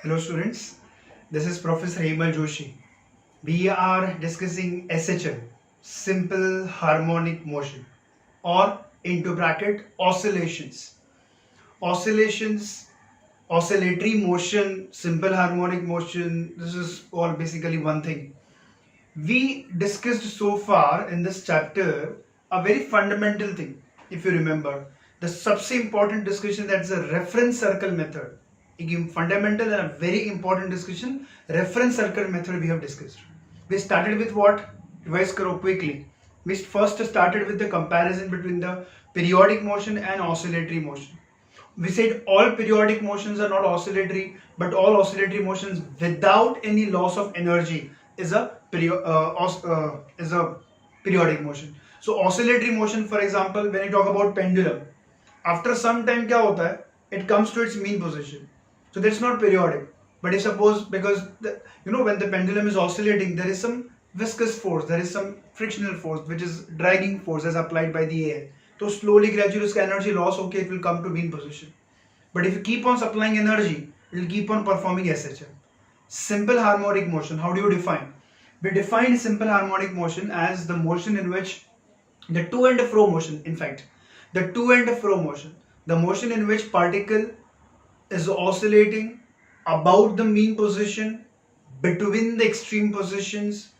Hello students, this is Professor Hemal Joshi. We are discussing SHM, Simple Harmonic Motion, or into bracket oscillations. Oscillations, oscillatory motion, simple harmonic motion, this is all basically one thing. We discussed so far in this chapter a very fundamental thing, if you remember. The सबसे important discussion, that's a reference circle method. एक fundamental and a very important discussion, reference circle method we have discussed. We started with what? Revise karo quickly. We first started with the comparison between the periodic motion and oscillatory motion. We said all periodic motions are not oscillatory, but all oscillatory motions without any loss of energy is a periodic motion. So oscillatory motion, for example, when you talk about pendulum, after some time क्या होता है? It comes to its mean position. So that's not periodic. But if suppose, because when the pendulum is oscillating, there is some viscous force, there is some frictional force, which is dragging force as applied by the air. So slowly, gradually, its energy loss, okay, it will come to mean position. But if you keep on supplying energy, it will keep on performing SHM. Simple harmonic motion, how do you define? We define simple harmonic motion as the motion in which the to and fro motion, in fact, the to and fro motion, the motion in which particle is oscillating about the mean position between the extreme positions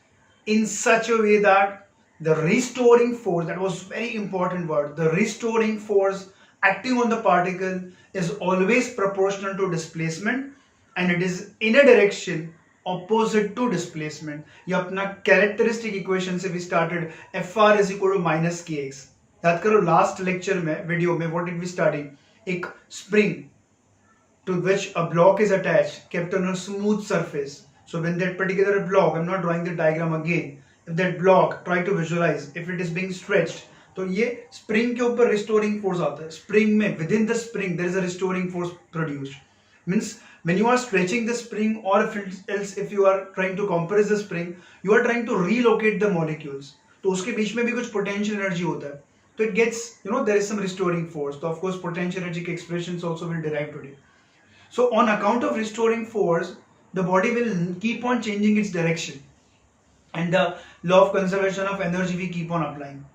in such a way that the restoring force, that was very important word, the restoring force acting on the particle is always proportional to displacement and it is in a direction opposite to displacement. ये अपना characteristic equation से we started, Fr is equal to minus kx. याद करो last lecture में video में what did we study? एक spring to which a block is attached kept on a smooth surface. So when that particular block, I'm not drawing the diagram again, if that block, try to visualize, if it is being stretched, तो ये spring के ऊपर restoring force आता है. Spring में, within the spring there is a restoring force produced. Means when you are stretching the spring, or if you are trying to compress the spring, you are trying to relocate the molecules. तो उसके बीच में भी कुछ potential energy होता है. So it gets, there is some restoring force. So of course potential energy के expressions also will derive today. So on account of restoring force, the body will keep on changing its direction. And the law of conservation of energy we keep on applying.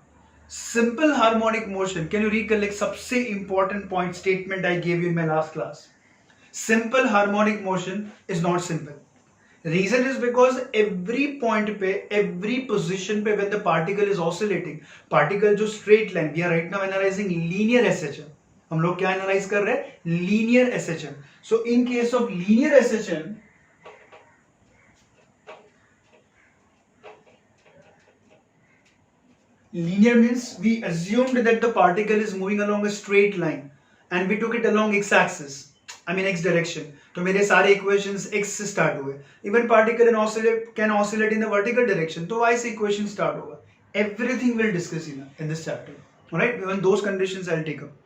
Simple harmonic motion, can you recollect सबसे important point statement I gave you in my last class? Simple harmonic motion is not simple. Reason is because every point पे, every position पे when the particle is oscillating, particle जो straight line, we are right now analyzing linear SHM. हम लोग क्या analyse कर रहे हैं? Linear SHM. So in case of linear SHM, linear means we assumed that the particle is moving along a straight line and we took it along x axis, I mean x direction. तो मेरे सारे equations x से start हुए. Even particle can oscillate in the vertical direction, तो y से equation start होगा. Everything we'll discuss in this chapter. Alright, even those conditions I'll take up.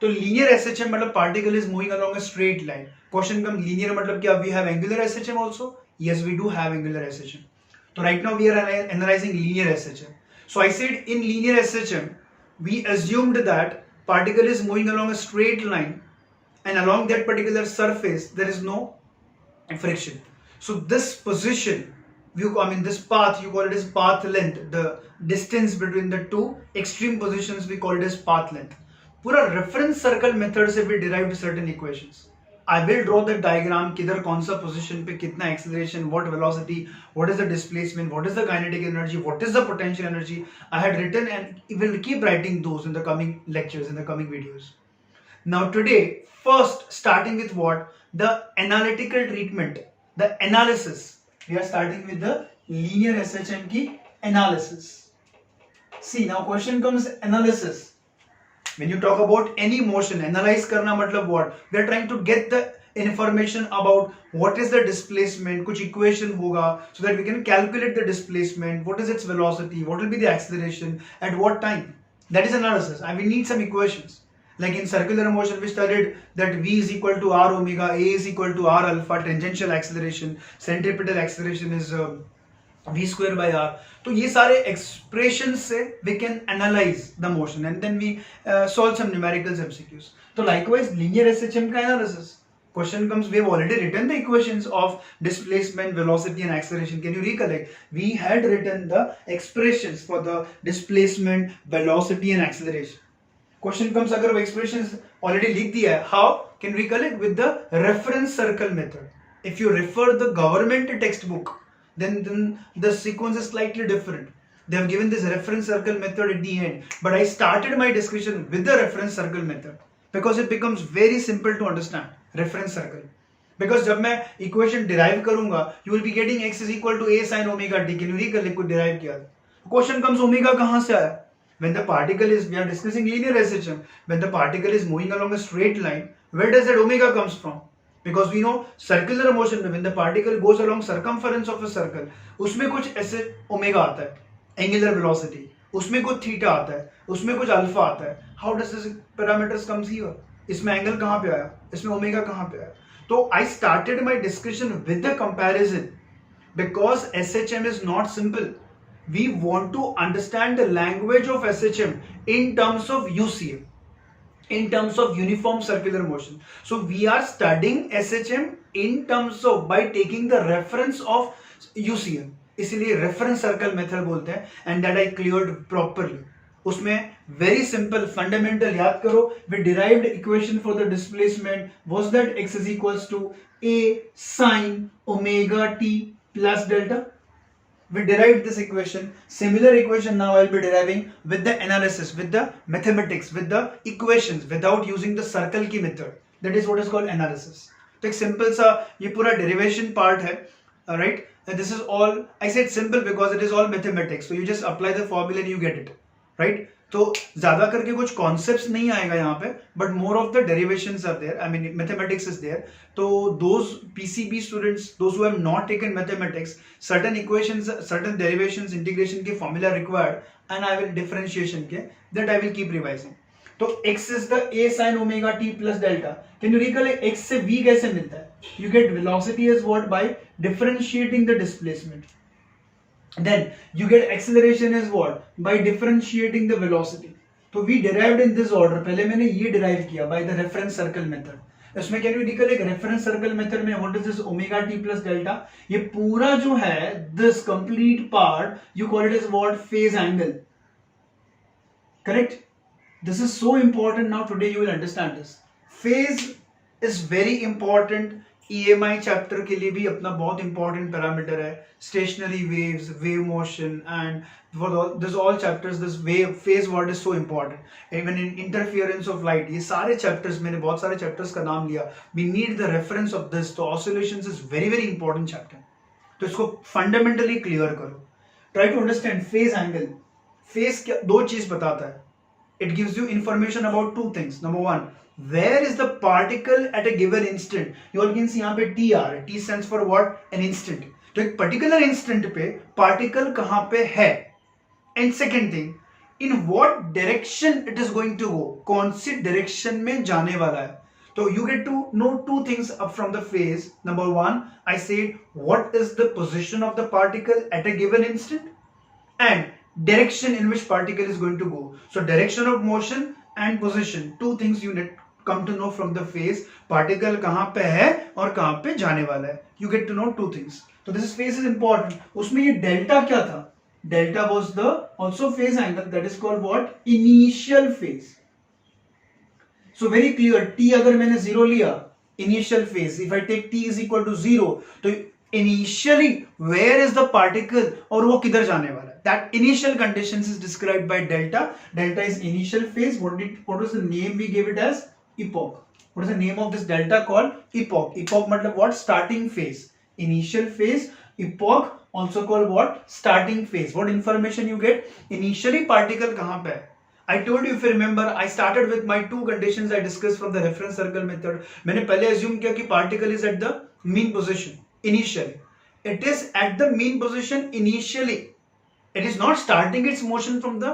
तो linear SHM मतलब particle is moving along a straight line. Question come linear मतलब क्या? We have angular SHM also. Yes, we do have angular SHM. तो right now we are analysing linear SHM. So I said in linear SHM we assumed that particle is moving along a straight line and along that particular surface there is no friction. So this position, this path, you call it as path length. The distance between the two extreme positions we call it as path length. पूरा reference circle method से भी derived certain equations. I will draw the diagram, किधर कौन सा position पे कितना acceleration, what velocity, what is the displacement, what is the kinetic energy, what is the potential energy. I had written and will keep writing those in the coming lectures, in the coming videos. Now today first starting with what? The analytical treatment, the analysis. We are starting with the linear SHM की analysis. See now question comes analysis. When you talk about any motion, analyze करना मतलब what? We are trying to get the information about what is the displacement. कुछ equation होगा so that we can calculate the displacement. What is its velocity? What will be the acceleration? At what time? That is analysis. And we need some equations. Like in circular motion, we studied that v is equal to r omega, a is equal to r alpha, tangential acceleration, centripetal acceleration is v square by r. तो ये सारे expressions से we can analyze the motion and then we solve some numerical MCQs. तो likewise linear SHM का analysis. Question comes, we have already written the equations of displacement, velocity and acceleration. Can you recollect? We had written the expressions for the displacement, velocity and acceleration. Question comes, अगर वो expressions already लिख दिया है, how can we recollect? With the reference circle method. If you refer the government textbook, then the sequence is slightly different. They have given this reference circle method at the end, but I started my discussion with the reference circle method because it becomes very simple to understand. Reference circle, because जब मैं equation derive करूंगा, you will be getting x is equal to a sin omega t. Can you recollect कुछ derive किया? Question comes, omega कहाँ से आया? When the particle is, we are discussing linear SHM, when the particle is moving along a straight line, where does that omega comes from? Because we know circular motion में when the particle goes along circumference of a circle, उसमें कुछ ऐसे omega आता है, angular velocity, उसमें कुछ theta आता है, उसमें कुछ alpha आता है. How does this parameters comes here? इसमें एंगल कहाँ पे आया, इसमें ओमेगा कहाँ पे आया? तो I started my discussion with the comparison because SHM is not simple. We want to understand the language of SHM in terms of UCM, in terms of uniform circular motion. So we are studying SHM in terms of by taking the reference of UCM. इसीलिए reference circle method बोलते हैं, and that I cleared properly. उसमें very simple fundamental याद करो. We derived equation for the displacement was that x is equals to a sin omega t plus delta. We derived this equation. Similar equation now I'll be deriving with the analysis, with the mathematics, with the equations without using the circle की method. That is what is called analysis. तो एक simple सा ये पूरा derivation part है, right? And this is all, I said simple because it is all mathematics. So you just apply the formula and you get it. Right तो ज्यादा करके कुछ कॉन्सेप्ट्स नहीं आएगा यहाँ पे, but more of the derivations are there, I mean mathematics is there. तो those PCB students, those who have not taken mathematics, certain equations, certain derivations, integration के formula required and I will differentiation के, that I will keep revising. तो x is the a sin omega t plus delta. Can you recollect x से v कैसे मिलता है? You get velocity is what by differentiating the displacement. Then you get acceleration is what? By differentiating the velocity. तो we derived in this order. पहले मैंने ये derive किया by the reference circle method. इसमें can you recollect reference circle method में what is this omega t plus delta? ये पूरा जो है this complete part you call it as what? Phase angle. Correct? This is so important. Now today you will understand this. Phase is very important. EMI chapter के लिए भी अपना बहुत important parameter है. Stationery waves, wave motion and this all chapters, this wave phase word is so important. Even in interference of light, ये सारे chapters, मैंने बहुत सारे चैप्टर्स का नाम लिया. We need the reference of this. तो oscillations is very very important chapter. तो इसको फंडामेंटली क्लियर करो. Try to understand phase angle. Phase क्या दो चीज बताता है. It gives you information about two things. Number one, where is the particle at a given instant? You all can see यहाँ पे T आ रहा है. T stands for what? An instant. तो एक particular instant पे particle कहाँ पे है? And second thing, in what direction it is going to go? कौन सी direction में जाने वाला है? So you get to know two things up from the phase. Number one, I said what is the position of the particle at a given instant, and direction in which particle is going to go. So direction of motion and position, two things you need come to know from the phase. Particle कहाँ पे है और कहाँ पे जाने वाला है. You get to know two things. So this phase is important. उसमें ये delta क्या था? Delta was the also phase angle, that is called what? Initial phase. So very clear. T अगर मैंने 0 लिया, initial phase. If I take T is equal to 0, तो initially where is the particle और वो किधर जाने वाला है? That initial conditions is described by delta. Delta is initial phase. What was the name we gave it as? Epoch. What is the name of this delta called? Epoch. Epoch मतलब what? Starting phase. Initial phase. Epoch also called what? Starting phase. What information you get? Initially particle कहाँ पे है? I told you, if you remember, I started with my two conditions I discussed from the reference circle method. मैंने पहले assume किया कि particle is at the mean position initially. It is at the mean position initially. It is not starting its motion from the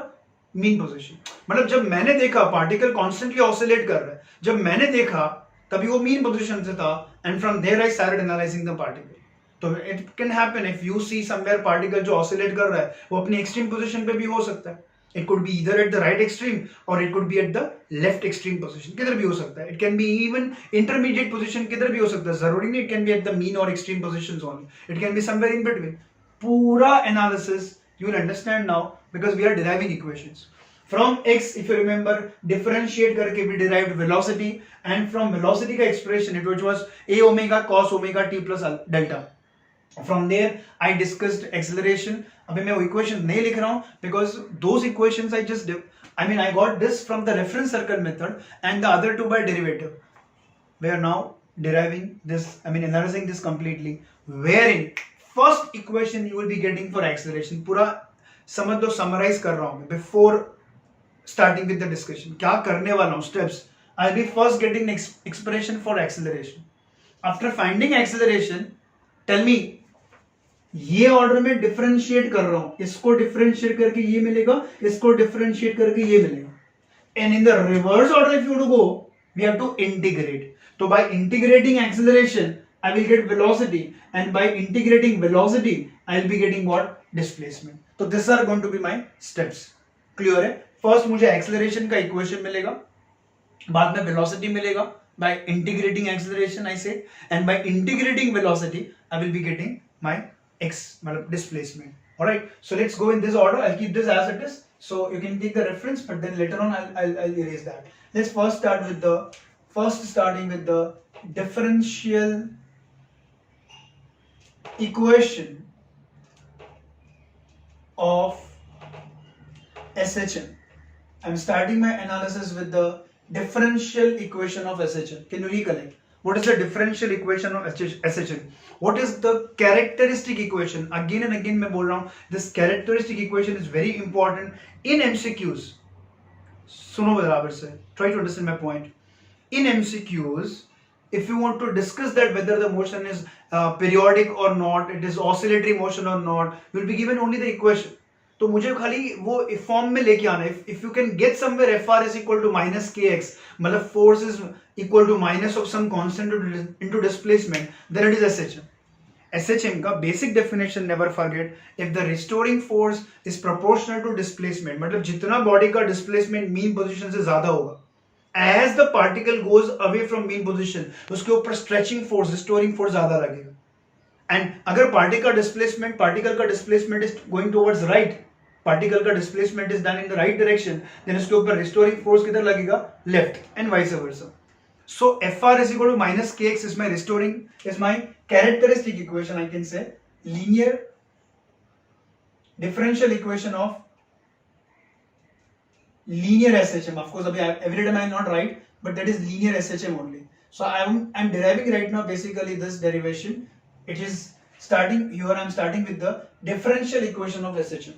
mean position. मतलब जब मैंने देखा particle constantly oscillate कर रहा है, जब मैंने देखा तभी वो मीन पोजीशन से था, and from there I started analysing the particle. तो it can happen if you see somewhere particle जो ऑसिलेट कर रहा है वो अपनी एक्सट्रीम पोजीशन पे भी हो सकता है. It could be either at the right extreme or it could be at the left extreme position. किधर भी हो सकता है. It can be even intermediate position किधर भी हो सकता है. जरूरी नहीं. It can be at the mean or extreme positions only. It can be somewhere in between. पूरा analysis you will understand now because we are deriving equations. From x, if you remember, differentiate करके we derived velocity, and from velocity का expression it which was a omega cos omega t plus delta. From there I discussed acceleration. अभी मैं वो equation नहीं लिख रहा हूँ because those equations I got this from the reference circle method and the other two by derivative. We are now deriving this, analyzing this completely, wherein first equation you will be getting for acceleration. पूरा समझ लो, summarize कर रहा हूँ मैं before starting with the discussion. क्या करने वाला हूँ steps. I'll be first getting expression for acceleration. After finding acceleration, tell me ये ऑर्डर में डिफरेंशिएट कर रहा हूं, इसको डिफरेंशिएट करके ये मिलेगा, इसको डिफरेंशिएट करके ये मिलेगा. And in the reverse order if you to go, we have to integrate. तो by integrating acceleration I will get velocity, and by integrating velocity I will be getting what, displacement. तो this are going to be my steps. Clear है? First मुझे acceleration का equation मिलेगा, बाद में velocity मिलेगा bye integrating acceleration आई से, and by integrating velocity I will be getting my x displacement. All right, so let's go in this order. I'll keep this as it is so you can take the reference, but then later on I'll erase that. Let's first starting with the differential equation of SHM. I'm starting my analysis with the differential equation of SHM. Can you recollect? What is the differential equation of SHM? What is the characteristic equation? Again and again मैं बोल रहा हूँ, this characteristic equation is very important in MCQs. सुनो बराबर से. Try to understand my point. In MCQs, if you want to discuss that whether the motion is periodic or not, it is oscillatory motion or not, you will be given only the equation. तो मुझे खाली वो form में लेके आना है. If you can get somewhere FR is equal to minus kx, मतलब force is equal to minus of some constant into displacement, then it is SHM. SHM का basic definition, never forget, if the restoring force is proportional to displacement, मतलब जितना body का displacement mean position से ज्यादा होगा, as the particle goes away from mean position, उसके ऊपर stretching force, restoring force ज्यादा लगेगा. And अगर particle का displacement is going towards right, particle का displacement is done in the right direction, then उसके ऊपर restoring force किधर लगेगा, left, and vice versa. So FR is equal to minus kx is my characteristic equation. I can say linear differential equation of linear SHM. Of course, every time I am not right, but that is linear SHM only. So I'm deriving right now basically this derivation. It is starting here. I'm starting with the differential equation of SHM.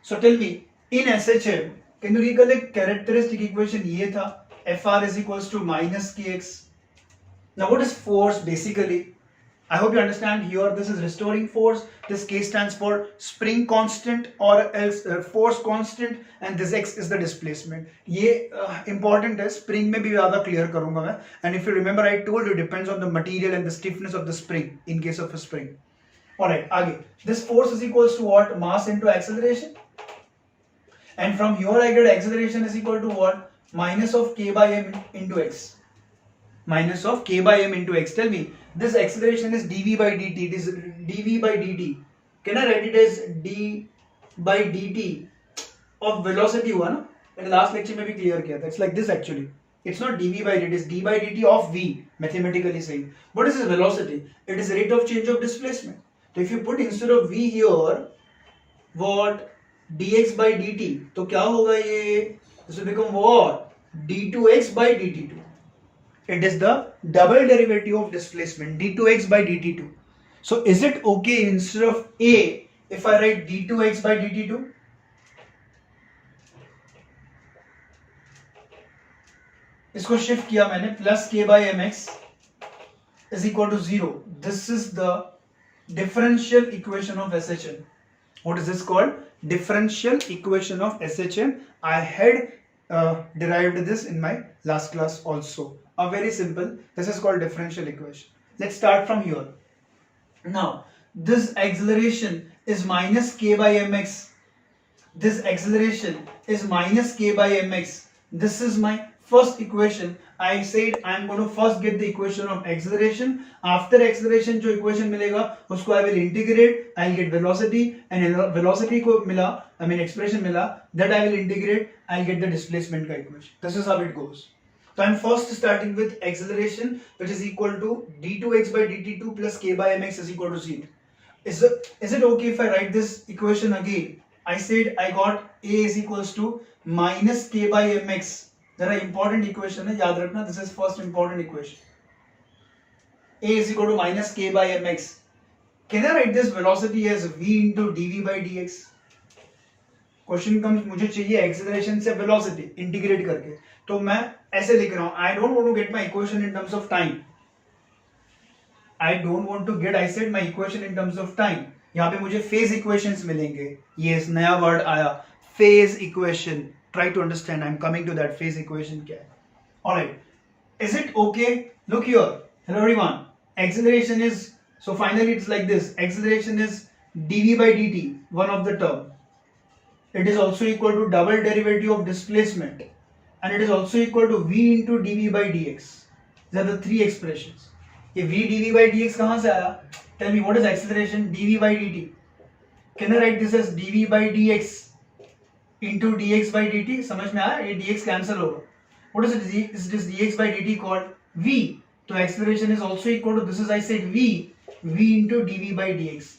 So tell me, in SHM, can you recollect characteristic equation? ये था, FR is equals to minus kx. Now what is force basically? I hope you understand here. This is restoring force. This K stands for spring constant or else force constant, and this x is the displacement. ये important है. Spring में भी ज़्यादा clear करूँगा मैं. And if you remember, I told you depends on the material and the stiffness of the spring in case of a spring. Alright, आगे. This force is equals to what? Mass into acceleration. And from here I get acceleration is equal to what? Minus of k by m into x. Minus of k by m into x. Tell me, this acceleration is dv by dt. It is dv by dt. Can I write it as d by dt of velocity हुआ ना? मैंने last lecture में भी clear किया था. It's like this actually. It's not dv by dt. It's d by dt of v. Mathematically saying. What is this velocity? It is rate of change of displacement. So if you put instead of v here, what? dx by dt. तो क्या होगा ये? This will become what? d2x by dt2. It is the double derivative of displacement, d2x by dt2. So is it okay instead of a if I write d2x by dt2? इसको shift किया मैंने, plus k by mx is equal to 0. This is the differential equation of SHM. What is this called? Differential equation of SHM. I had derived this in my last class also. Very simple. This is called differential equation. Let's start from here. Now, this acceleration is minus k by mx. this acceleration is minus k by mx. This is my first equation. I said I'm going to first get the equation of acceleration. After acceleration जो equation मिलेगा उसको I will integrate. I'll get velocity, and velocity को मिला, I mean expression मिला, that I will integrate. I'll get the displacement का equation. This is how it goes. So I'm first starting with acceleration, which is equal to d2x by dt2 plus k by mx is equal to 0. Is it okay if I write this equation again? I said I got a is equals to minus k by mx. There are important equation है, याद रखना. This is first important equation. A is equal to minus k by mx. Can I write this velocity as v into dv by dx? Question comes, मुझे चाहिए acceleration से velocity integrate करके, तो मैं ऐसे लिख रहा हूँ. I don't want to get my equation in terms of time. I don't want to get, I said my equation in terms of time. यहाँ पे मुझे phase equations मिलेंगे. Yes, नया word आया, phase equation. Try to understand. I'm coming to that. Phase equation क्या है? All right. Is it okay? Look here. Hello everyone. Acceleration is, so finally it's like this. Acceleration is dv by dt, one of the term. It is also equal to double derivative of displacement, and it is also equal to v into dv by dx. These are the three expressions. ये v dv by dx कहाँ से आया? Tell me, what is acceleration? dv by dt. Can I write this as dv by dx into dx by dt? समझ में आया? ये dx cancel होगा. What is it? Is this dx by dt called v? So acceleration is also equal to, this is I said v into dv by dx.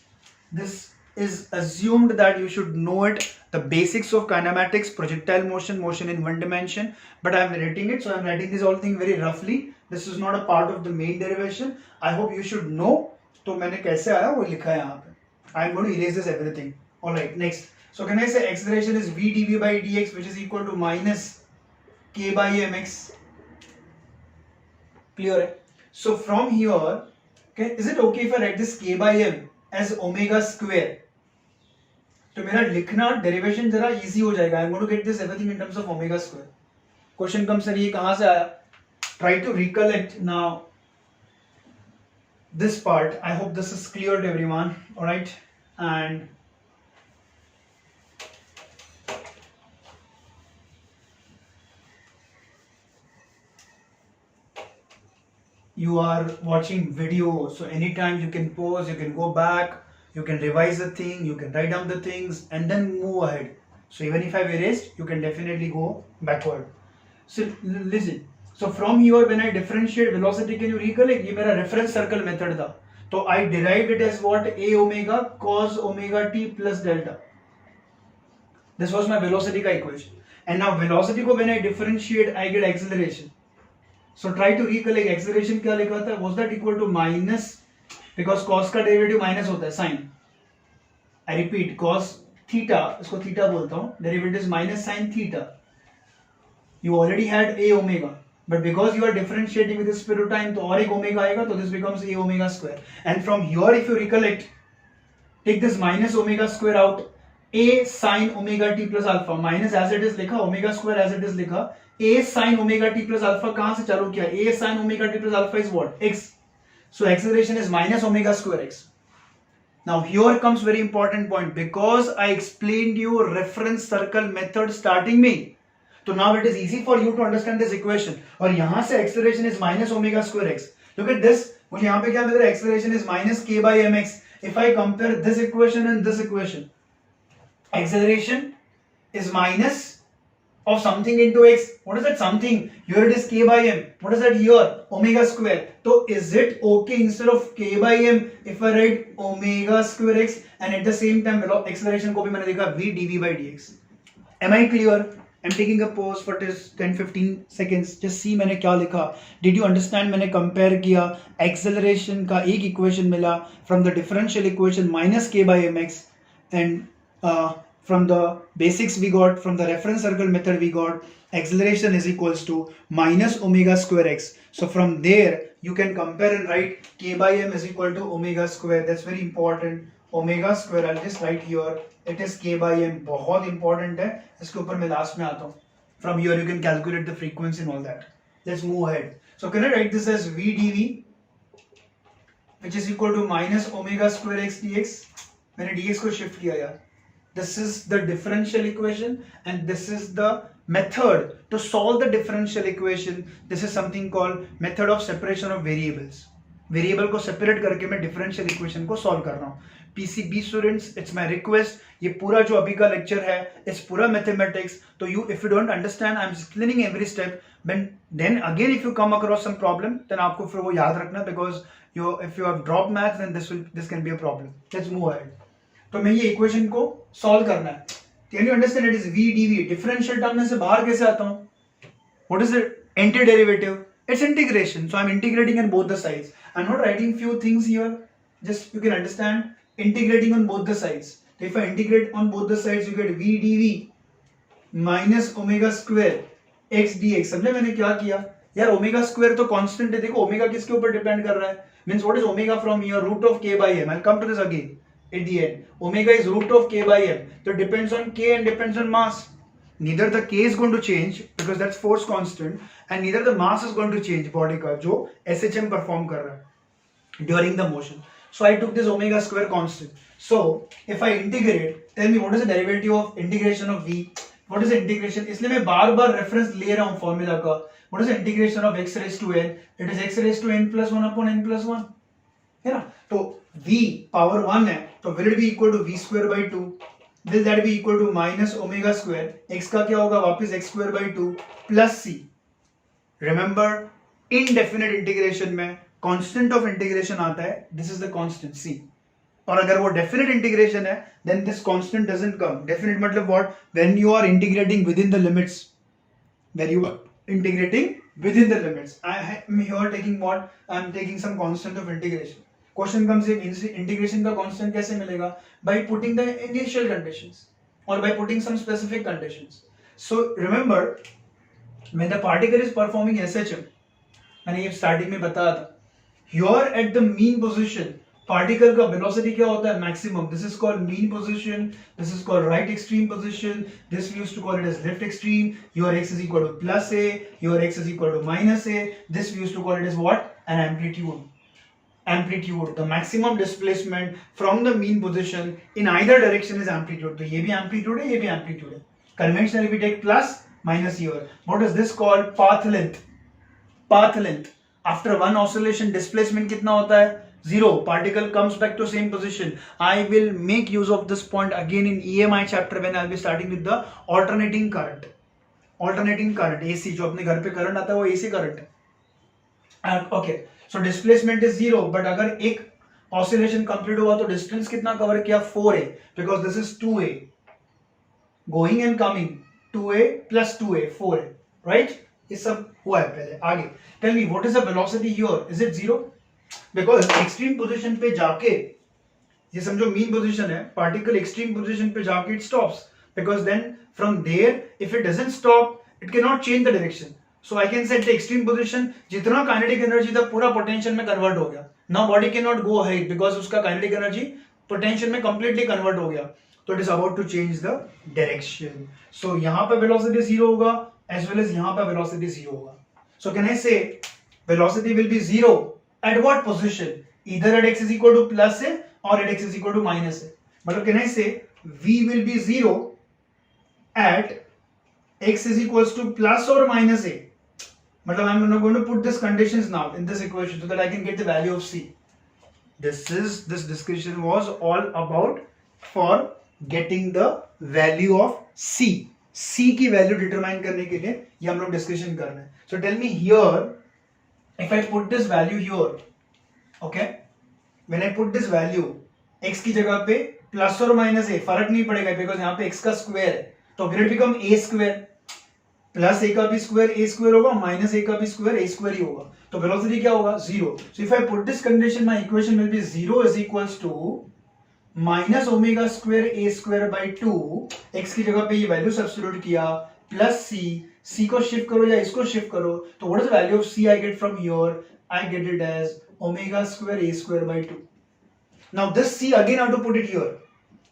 This is assumed that you should know it, the basics of kinematics, projectile motion, motion in one dimension, but I am writing it, so I am writing this whole thing very roughly. This is not a part of the main derivation. I hope you should know. तो मैंने कैसे आया वो लिखा है यहाँ पे. I am going to erase this everything. All right, next. So can I say acceleration is v dv by dx, which is equal to minus k by mx. Clear? So from here, okay, is it okay if I write this k by m as omega square? तो मेरा लिखना derivation जरा easy हो जाएगा. I am going to get this everything in terms of omega square. Question come sir ये कहां से आया? Try to recollect now this part. I hope this is clear to everyone. All right, and you are watching video, so anytime you can pause, you can go back, you can revise the thing, you can write down the things and then move ahead. So even if I've erased, you can definitely go backward. So listen. So from here, when I differentiate velocity, can you recollect? ये मेरा reference circle method था. तो I derived it as what? A omega cos omega t plus delta. This was my velocity का equation. And now velocity को when I differentiate, I get acceleration. So try to recollect acceleration क्या लिखा था? Was that equal to minus? Because cos का derivative minus होता है sin. I repeat, cos theta, इसको theta बोलता हूँ. Derivative is minus sin theta. You already had a omega. But because you are differentiating with the speed of time, तो और एक omega आएगा, तो this becomes a omega square. And from here, if you recollect, take this minus omega square out, a sin omega t plus alpha, minus as it is लिखा, omega square as it is लिखा, a sin omega t plus alpha कहाँ से चालू किया? A sin omega t plus alpha is what? X. So acceleration is minus omega square x. Now here comes very important point, because I explained you reference circle method starting में. So now it is easy for you to understand this equation. और यहाँ से acceleration is minus omega square x. Look at this. मुझे यहाँ पे क्या मिल रहा है? Acceleration is minus k by mx. If I compare this equation and this equation, acceleration is minus of something into x. What is that something? Here it is k by m. What is that here? Omega square. So is it okay instead of k by m if I write omega square x and at the same time acceleration को भी मैंने देखा v dv by dx. Am I clear? I'm taking a pause for just 10-15 seconds. Just see मैंने क्या लिखा. Did you understand? मैंने compare किया. Acceleration का एक equation मिला from the differential equation minus k by mx, and from the basics we got, from the reference circle method we got, acceleration is equals to minus omega square x. So from there you can compare and write k by m is equal to omega square. That's very important. Omega square, I'll just write here, it is k by m. बहुत important है. इसके ऊपर मैं last में आता हूँ. From here you can calculate the frequency and all that. Let's move ahead. So can I write this as v dv, which is equal to minus omega square x dx. मैंने dx को shift किया यार. This is the differential equation and this is the method to solve the differential equation. This is something called method of separation of variables. Variable को separate करके मैं differential equation को solve कर रहा हूँ. PCB students, it's my request, ये पूरा जो अभी का लेक्चर है इट्स पूरा मैथमेटिक्स. तो you if you don't understand, I am explaining every step. Then again if you come across some problem, then आपको फिर वो याद रखना, because you if you have drop maths then this can be a problem. Let's move ahead. तो मैं ये equation को solve करना है. Can you understand it is v dv. Differential term में से बाहर कैसे आता हूं? What is the anti derivative? It's integration. So I'm integrating on both the sides. I'm not writing few things here. Just you can understand integrating on both the sides. So if I integrate on both the sides, you get v dv minus omega square x dx. समझे मैंने क्या किया? यार omega square तो constant है. देखो omega किसके ऊपर डिपेंड कर रहा है? Means what is omega from here? Root of k by m. I'll come to this again at the end. Omega is root of k by m. So it depends on k and depends on mass. Neither the k is going to change because that's force constant, and neither the mass is going to change body का जो SHM perform कर रहा है during the motion. So I took this omega square constant. So if I integrate, tell me what is the derivative of integration of v? What is the integration? इसलिए मैं बार बार reference ले रहा हूँ formula का. What is the integration of x raised to n? It is x raised to n plus 1 upon n plus 1. है ना? तो v पावर 1 है, तो will it be equal to v square by 2? Will that be equal to minus omega square? X का क्या होगा? वापस x square by 2 plus c. Remember, indefinite integration में constant of integration आता है. This is the constant c. और अगर वो definite integration है, then this constant doesn't come. Definite मतलब what? When you are integrating within the limits. When you are integrating within the limits. I am here taking what? I am taking some constant of integration. Question comes in, integration का constant कैसे मिलेगा? By putting the initial conditions or by putting some specific conditions. So remember, when the particle is performing SHM, मैंने ये starting में बताया था, you are at the mean position. Particle का velocity क्या होता है? Maximum. This is called mean position, this is called right extreme position, this we used to call it as left extreme. Your x is equal to plus a, your x is equal to minus a. This we used to call it as what? An amplitude. Amplitude, the maximum displacement from the mean position in either direction is amplitude. तो ये भी amplitude है, ये भी amplitude है. Conventionally we take plus minus here. What is this called? Path length. Path length. After one oscillation, displacement कितना होता है? 0. Particle comes back to same position. I will make use of this point again in EMI chapter when I'll be starting with the alternating current. Alternating current, AC, जो अपने घर पे current आता है वो AC करंट है. Okay. So displacement is 0, but अगर एक oscillation complete हुआ तो distance कितना कवर किया? 4a, because this is 2a going and coming. 2a plus 2a, 4a, right? ये सब हुआ है पहले. आगे tell me what is the velocity here? Is it 0? Because extreme position पे जाके, ये समझो mean position है, particle extreme position पे जाके it stops, because then from there if it doesn't stop it cannot change the direction. So I can set the extreme position, जितना kinetic energy था पूरा potential में convert हो गया. Now body cannot go ahead because उसका kinetic energy potential में completely convert हो गया. So it is about to change the direction. So यहाँ पे velocity 0 होगा as well as यहाँ पे velocity 0 होगा. So can I say velocity will be 0 at what position? Either at x is equal to plus a or at x is equal to minus a. मतलब can I say v will be 0 at x is equals to plus or minus a? मतलब I'm not going to put these conditions now in this equation so that I can get the value of c. This discussion was all about for getting the value of c. c की value determine करने के लिए ये हम लोग discussion कर रहे हैं. So tell me here, if I put this value here, okay, when I put this value x की जगह पे plus or minus a फर्क नहीं पड़ेगा because यहाँ पे x का square है, तो will it become a square? Plus a का भी स्क्वायर ए स्क्वायर होगा, माइनस ए का भी स्क्वायर ए स्क्वायर ही होगा. तो वेलोसिटी क्या होगा? 0. So if I put this condition my equation will be 0 is equals to minus omega square a square by 2. X की जगह पे ये वैल्यू सब्स्टिट्यूट किया प्लस सी. सी को शिफ्ट करो या इसको शिफ्ट करो, तो what is the value of c I get from here? I get it as omega square a square by 2. Now this c again how to put it here.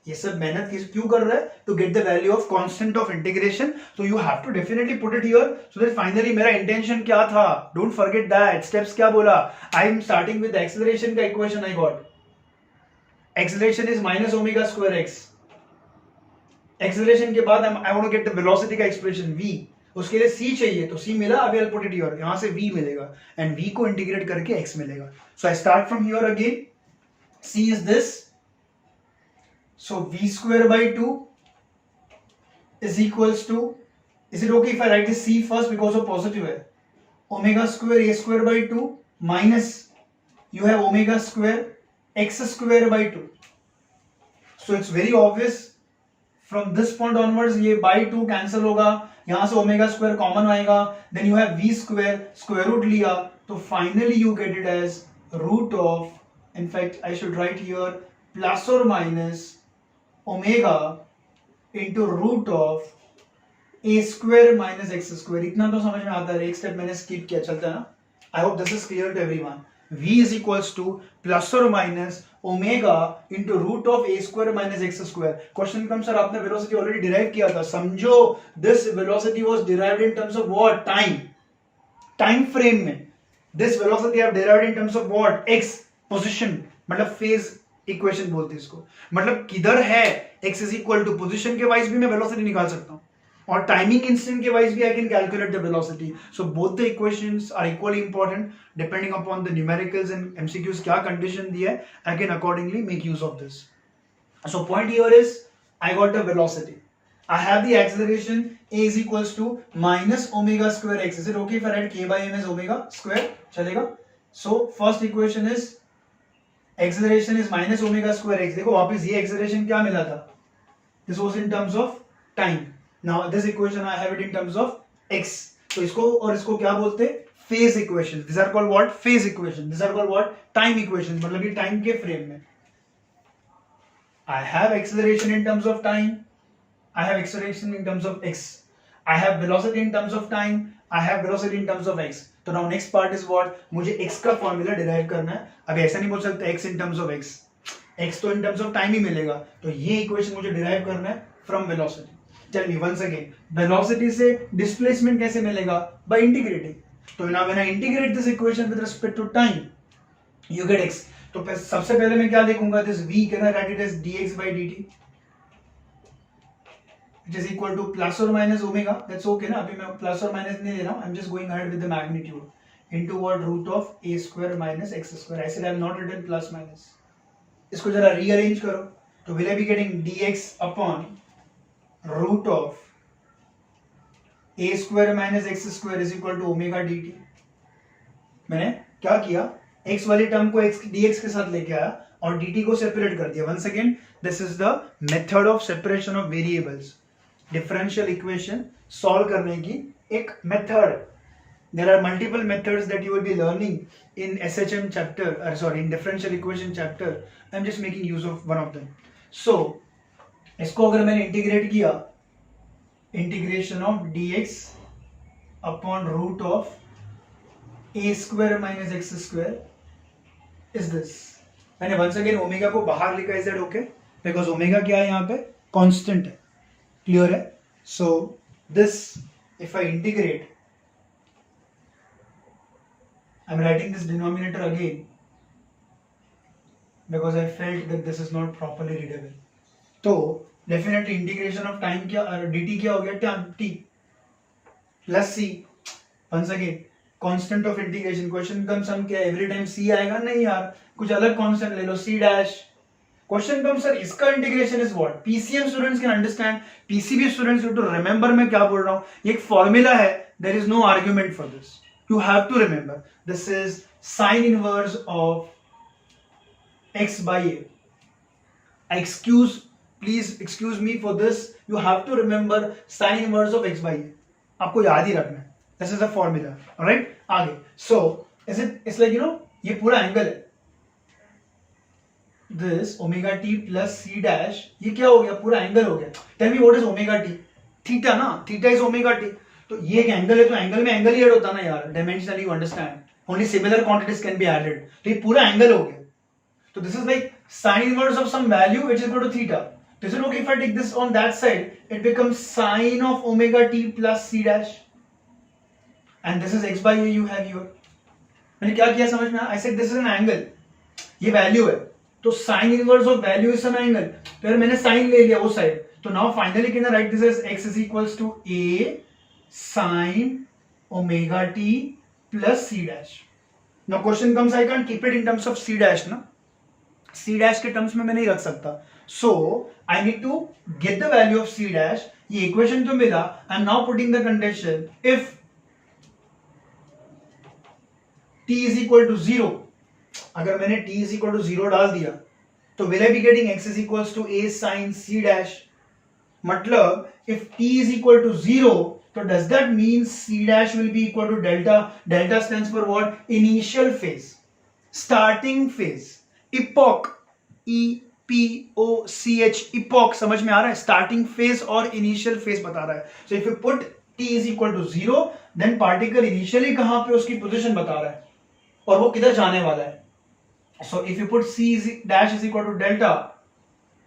ये सब मेहनत क्यों कर रहा है? To get the value of constant of integration. So you have to definitely put it here so that finally मेरा intention क्या था, डोंट फॉरगेट दैट. स्टेप्स क्या बोला? I am starting with acceleration का equation. I got acceleration is minus omega square x. Acceleration के बाद I want to get the velocity का expression v, उसके लिए c चाहिए, तो c मिला, अभी I'll put it here, यहां से v मिलेगा एंड v को इंटीग्रेट करके x मिलेगा. So I start from here again. c is this, so v square by 2 is equals to, is it okay if I write this c first because of positive है, omega square a square by 2 minus you have omega square x square by 2. So it's very obvious from this point onwards ये by 2 cancel होगा, यहां से omega square common आएगा, then you have v square, square root लिया, तो finally you get it as root of, in fact I should write here plus or minus omega into root of a square minus x square. इतना तो समझ में आता है, एक step मैंने स्किप किया, चलता है ना. I hope this is clear to everyone. v is equals to plus or minus omega into root of a square minus x square. Question comes, sir आपने velocity already derive किया था. समझो, this velocity was derived in terms of what? time frame में. This velocity I have derived in terms of what? x position, मतलब phase equation बोलते हैं इसको, मतलब किधर है x is equal to position के वाइज भी मैं velocity निकाल सकता हूँ और टाइमिंग इंस्टेंट के वाइज भी I can calculate the velocity. So both the equations are equally important depending upon the numericals and MCQs क्या कंडीशन दी है, I can accordingly make use of this. So point here is I got the velocity, I have the acceleration a is equals to minus omega square x. Is it okay if I write k by m as omega square? चलेगा. So first equation is acceleration is minus omega square x. देखो वापस ये acceleration क्या मिला था, this was in terms of time. Now this equation I have it in terms of x. तो इसको और इसको क्या बोलते हैं? Phase equations. These are called what? Phase equations. These are called what? Time equations. मतलब ये time के frame में. I have acceleration in terms of time. I have acceleration in terms of x. I have velocity in terms of time. I have velocity in terms of x. तो now next part is what? मुझे x का formula derive करना है. अब ऐसा नहीं बोल सकते x in terms of x. x तो in terms of time ही मिलेगा. तो ये इक्वेशन मुझे डिराइव करना है from velocity. Tell me once again, velocity से displacement कैसे मिलेगा? By integrating. तो now when I integrate this equation with respect to time, you get x. तो सबसे पहले मैं क्या देखूंगा? This v, can I write it as dx by dt, which is equal to plus or minus omega. That's okay ना? अभी मैं plus or minus नहीं ले रहा हूँ. I'm just going ahead with the magnitude into what? Root of a square minus x square. I said I have not written plus minus. इसको जरा rearrange करो. तो will I be getting dx upon root of a square minus x square is equal to omega dt. मैंने क्या किया? x वाली term को x dx के साथ लेके आया और dt को सेपरेट कर दिया. Once again, this is the method of separation of variables. Differential equation solve करने की एक method. There are multiple methods that you will be learning in SHM chapter, in differential equation chapter. I'm just making use of one of them. So इसको अगर मैंने integrate किया, integration of dx upon root of a square minus x square is this. मैंने once again omega को बाहर लिखा. Is that okay? Because omega क्या है यहाँ पे? कांस्टेंट है. क्लियर है? So this if I integrate, I am writing this denominator again because I felt that this is not properly readable. तो डेफिनेटली इंटीग्रेशन ऑफ टाइम क्या, dt क्या हो गया? t plus c. Once again constant of integration. Question comes हम क्या every time c आएगा? नहीं यार, कुछ अलग कांस्टेंट ले लो, c dash. Question comes sir इसका integration is what? PCM students can understand, PCB students you to remember मैं क्या बोल रहा हूं. ये एक फॉर्मूला है, there is no argument for this. You have to remember this is sine inverse of x by a. Please excuse me for this. You have to remember sin inverse of x by a. आपको याद ही रखना है. This is a formula. Alright? आगे. So, it's like, ये पूरा angle है. This omega t plus c dash, ये क्या हो गया? पूरा एंगल हो गया. Tell me what is omega t? Theta ना? Theta is omega t. तो ये एक एंगल है, तो एंगल में एंगल ही ऐड होता ना यार. Dimensionally you understand. Only similar quantities can be added. तो ये पूरा एंगल हो गया. So this is like sin inverse of some value which is equal to theta. Is it okay if I take this on that side? It becomes sine of omega t plus c dash. And this is x by a you have here. मैंने क्या किया समझ में? I said this is an angle. ये value है. तो sine inverse of value is an angle, तो यार मैंने साइन ले लिया उस साइड, तो now finally can I write this as x is equals to a sin omega t plus c dash. Now question comes, I can't keep it in terms of c dash ना, c dash के terms में मैं नहीं रख सकता, so I need to get the value of c dash. ये equation तो मिला, I am now putting the condition if t is equal to 0, अगर मैंने t is equal to 0 डाल दिया तो will I be getting x is equals to a sin c dash. मतलब if t is equal to 0, so does that mean c dash will be equal to delta? Delta stands for what? Initial phase, starting phase, epoch, E-P-O-C-H, epoch, समझ में आ रहा है? Starting phase और initial phase बता रहा है. So if you put t is equal to 0, then particle initially कहाँ पे उसकी position बता रहा है और वो किधर जाने वाला है. So if you put c dash is equal to delta,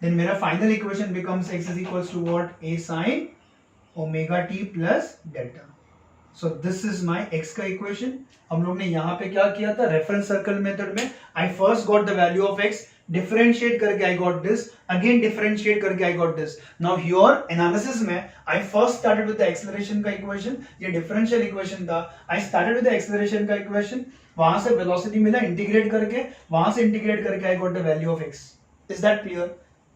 then मेरा final equation becomes x is equals to what? A sin omega t plus delta. So this is my x का equation. हम लोग ने यहाँ पे क्या किया था? रेफरेंस सर्कल मेथड में I first got the value of x, differentiate करके I got this, again differentiate करके I got this. Now here analysis में I first started with the acceleration का equation, ये differential equation था. I started with the acceleration का equation, वहां से velocity मिला, इंटीग्रेट करके, वहां से इंटीग्रेट करके I got the value of x. Is that clear?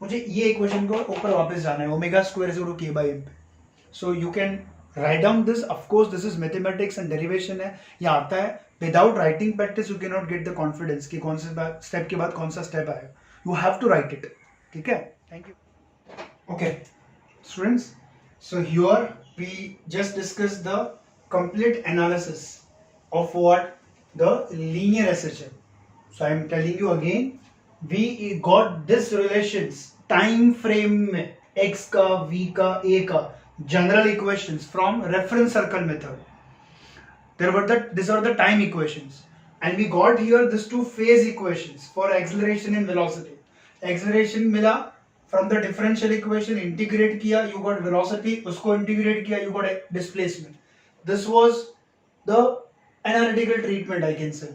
मुझे ये इक्वेशन को ऊपर वापस जाना है, omega square is equal to k by m पे. So you can write down this. Of course, this is mathematics and derivation है, ये आता है. Without writing practice, you cannot get the confidence कि कौन सा स्टेप के बाद कौन सा स्टेप आएगा. You have to write it. ठीक है? Thank you. Okay, students. So here we just discussed the complete analysis of what the linear SHM. So I am telling you again, we got this relations time frame में x का, v का, a का general equations from reference circle method. These are the time equations, and we got here this two phase equations for acceleration and velocity. Acceleration मिला from the differential equation, integrate किया, you got velocity, उसको integrate किया, you got displacement. This was the analytical treatment, I can say.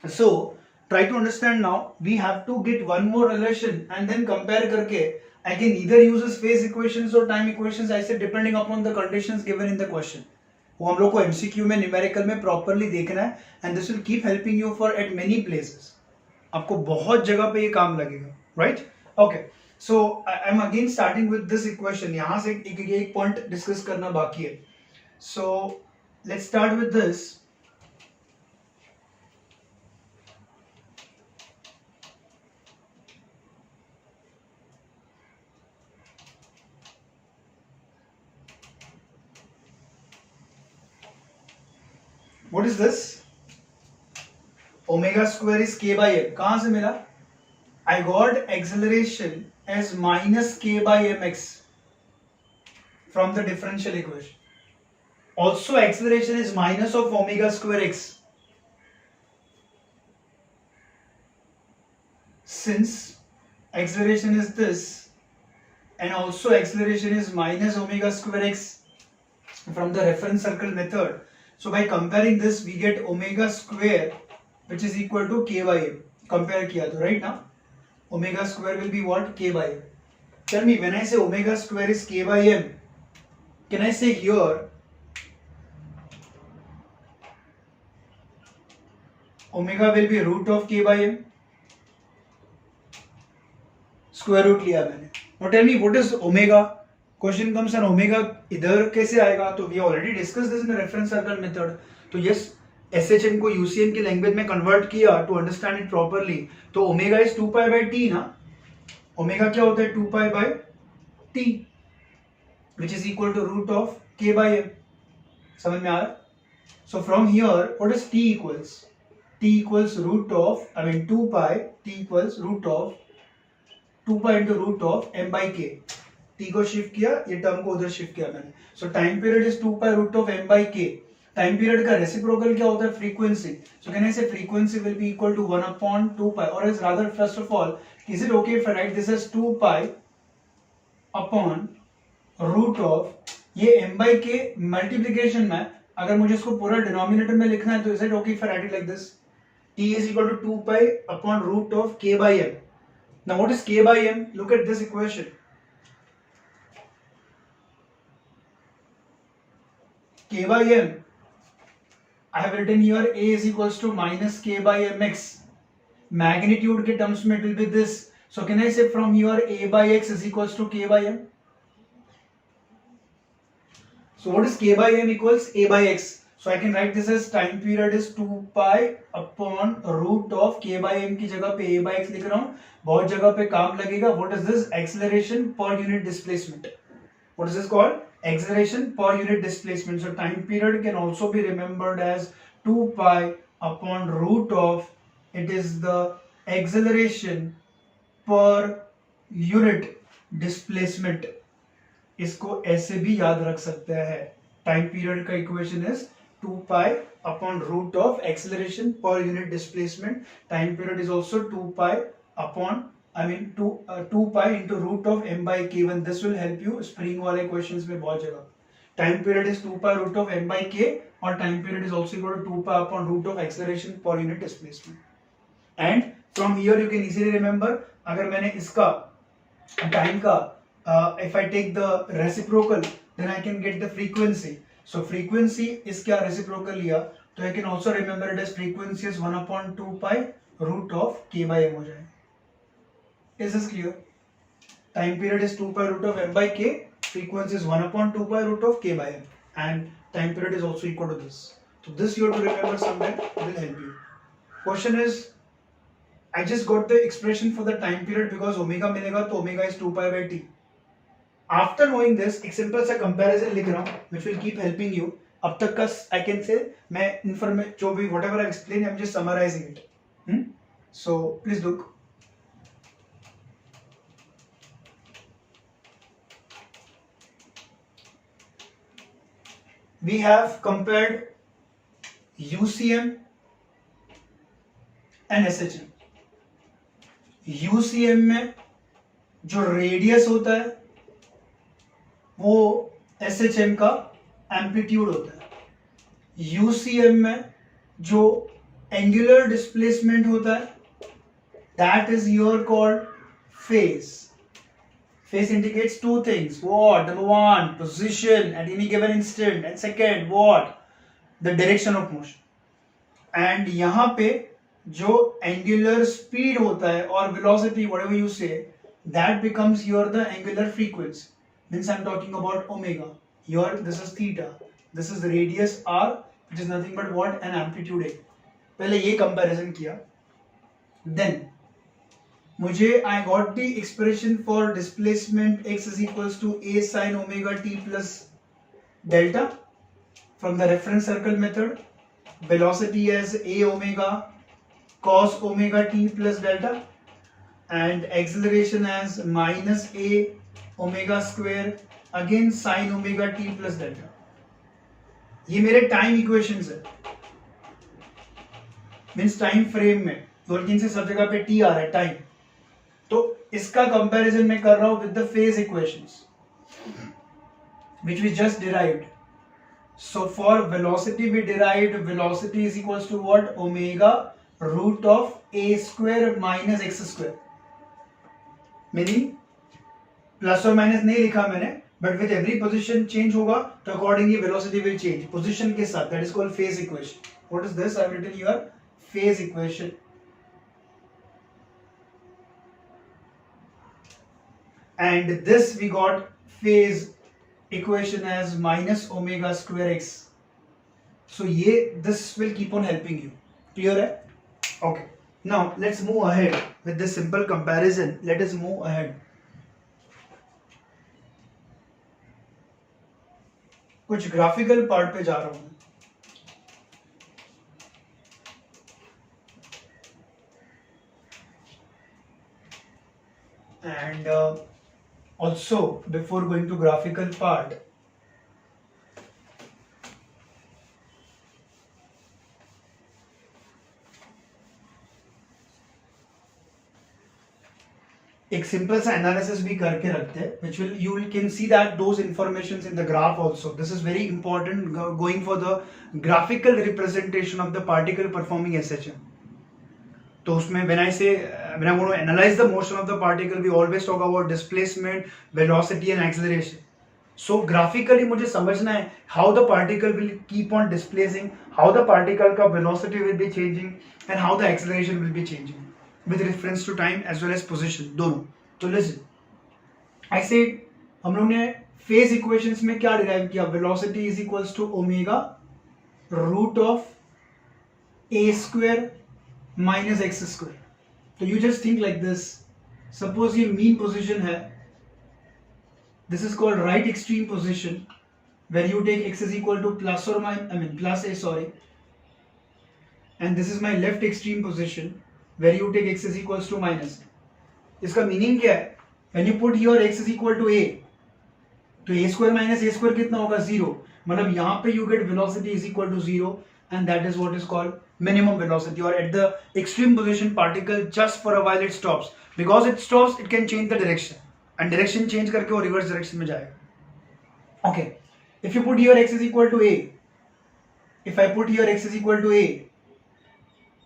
So try to understand now. We have to get one more relation and then compare करके I can either use as phase equations or time equations, I said depending upon the conditions given in the question. वो हम लोग को MCQ में numerical में properly देखना है, and this will keep helping you for at many places. आपको बहुत जगह पे ये काम लगेगा, right? Okay. So I'm again starting with this equation. यहाँ से एक point discuss करना बाकी है. So let's start with this. What is this? Omega square is k by m. कहां से मिला? I got acceleration as minus k by mx from the differential equation. Also acceleration is minus of omega square x. Since acceleration is this and also acceleration is minus omega square x from the reference circle method, so by comparing this we get omega square which is equal to k by m. Compare किया तो right now omega square will be what? K by m. Tell me, when I say omega square is k by m, can I say here omega will be root of k by m? Square root लिया मैंने. Now tell me, what is omega? Question comes and omega इधर कैसे आएगा? तो we already discussed this in the reference circle method. तो yes, SHM को UCM की language में कन्वर्ट किया to understand it properly. तो omega is 2 pi by t ना? Omega क्या होता है? 2 pi by t, which is equal to root of k by m. समझ में आ रहा? So from here, what is t equals? T equals root of, 2 pi, t equals root of 2 pi into root of m by k. t को shift किया, ये term को उधर shift किया मैंने. So time period is 2 pi root of m by k. Time period का reciprocal क्या होता है? Frequency. So can I say frequency will be equal to 1 upon 2 pi, or is rather first of all, is it okay if I write this as 2 pi upon root of ये m by k multiplication में, अगर मुझे इसको पूरा denominator में लिखना है तो is it okay if I write it like this? t is equal to 2 pi upon root of k by m. Now what is K by M? Look at this equation. K by M, I have written here A is equals to minus K by Mx. Magnitude के terms में it will be this. So can I say from here A by X is equals to K by M? So what is K by M equals A by X? So I can write this as time period is 2 pi upon root of K by M की जगह पे A by X लिख रहा हूँ. बहुत जगह पे काम लगेगा. What is this? Acceleration per unit displacement. What is this called? Acceleration per unit displacement. So time period can also be remembered as 2 pi upon root of, it is the acceleration per unit displacement. इसको ऐसे भी याद रख सकते हैं. Time period का equation is 2 pi upon root of acceleration per unit displacement. Time period is also 2 pi upon 2 pi into root of m by k1. This will help you spring वाले questions में बहुत जगह. Time period is 2 pi root of m by k और time period is also equal to 2 pi upon root of acceleration per unit displacement. And from here you can easily remember, अगर मैंने इसका time का if I take the reciprocal, then I can get the frequency. So frequency is क्या reciprocal लिया, तो I can also remember it as frequency is 1 upon 2 pi root of k by m हो जाए. Is this clear? Time period is 2 pi root of m by k, frequency is 1 upon 2 pi root of k by m, and time period is also equal to this. So this you have to remember somewhere, will help you. Question is, I just got the expression for the time period because omega मिलेगा तो omega is 2 pi by t. After knowing this, एक simple सा comparison लिख रहा हूँ, which will keep helping you. अब तक का I can say मैं information जो भी whatever I explained, I'm just summarizing it. So please look. We have compared UCM and SHM. UCM में जो रेडियस होता है वो SHM का एम्पलीट्यूड होता है. UCM में जो एंगुलर डिस्प्लेसमेंट होता है that is your called phase. Phase indicates two things. What? Number one, position at any given instant, and second, what? The direction of motion. And यहाँ पे जो angular speed होता है और velocity, whatever you say, that becomes your the angular frequency. Means I'm talking about omega. Here this is theta. This is the radius r, which is nothing but what? An amplitude a. पहले ये comparison किया. Then मुझे I got the expression for displacement x is equals to a sin omega t plus delta from the reference circle method. Velocity as a omega cos omega t plus delta and acceleration as minus a omega square again sin omega t plus delta. ये मेरे time equations है. Means time frame में गोल्किन से सब जगह पे T आ रहा है टाइम. तो इसका कंपैरिजन मैं कर रहा हूं with the phase equations which we just derived. So for velocity we derived velocity is equals to what? Omega root of a square minus x square. Meaning plus और minus नहीं लिखा मैंने, but with every position change होगा तो accordingly velocity will change position के साथ. That is called phase equation. What is this? I have written here phase equation. And this we got phase equation as minus omega square x. So this will keep on helping you. Clear hai? Okay. Now let's move ahead with this simple comparison. Let us move ahead. कुछ graphical part पे जा रहा हूँ. And also before going to graphical part, एक simple सा analysis भी करके रखते हैं which will you can see that those informations in the graph also. This is very important going for the graphical representation of the particle performing SHM. तो उसमें when I say when I want to analyze the motion of the particle, we always talk about displacement, velocity and acceleration. So graphically मुझे समझना है how the particle will keep on displacing, how the particle का velocity will be changing and how the acceleration will be changing with reference to time as well as position दोनों. तो listen, I said हम लोग ने phase equations में क्या derive किया, velocity is equals to omega root of a square minus x square. तो you just think like this, suppose ये mean position है, this is called right extreme position where you take x is equal to plus or minus, plus a, sorry, and this is my left extreme position where you take x is equals to minus. इसका meaning क्या है, when you put here x is equal to a, तो a square minus a square कितना होगा, 0. मतलब यहाँ पे you get velocity is equal to 0 and that is what is called minimum velocity, or at the extreme position particle just for a while it stops. Because it stops, it can change the direction and direction change करके वो reverse direction में जाएगा. Okay, if you put here x is equal to a, if I put here x is equal to a,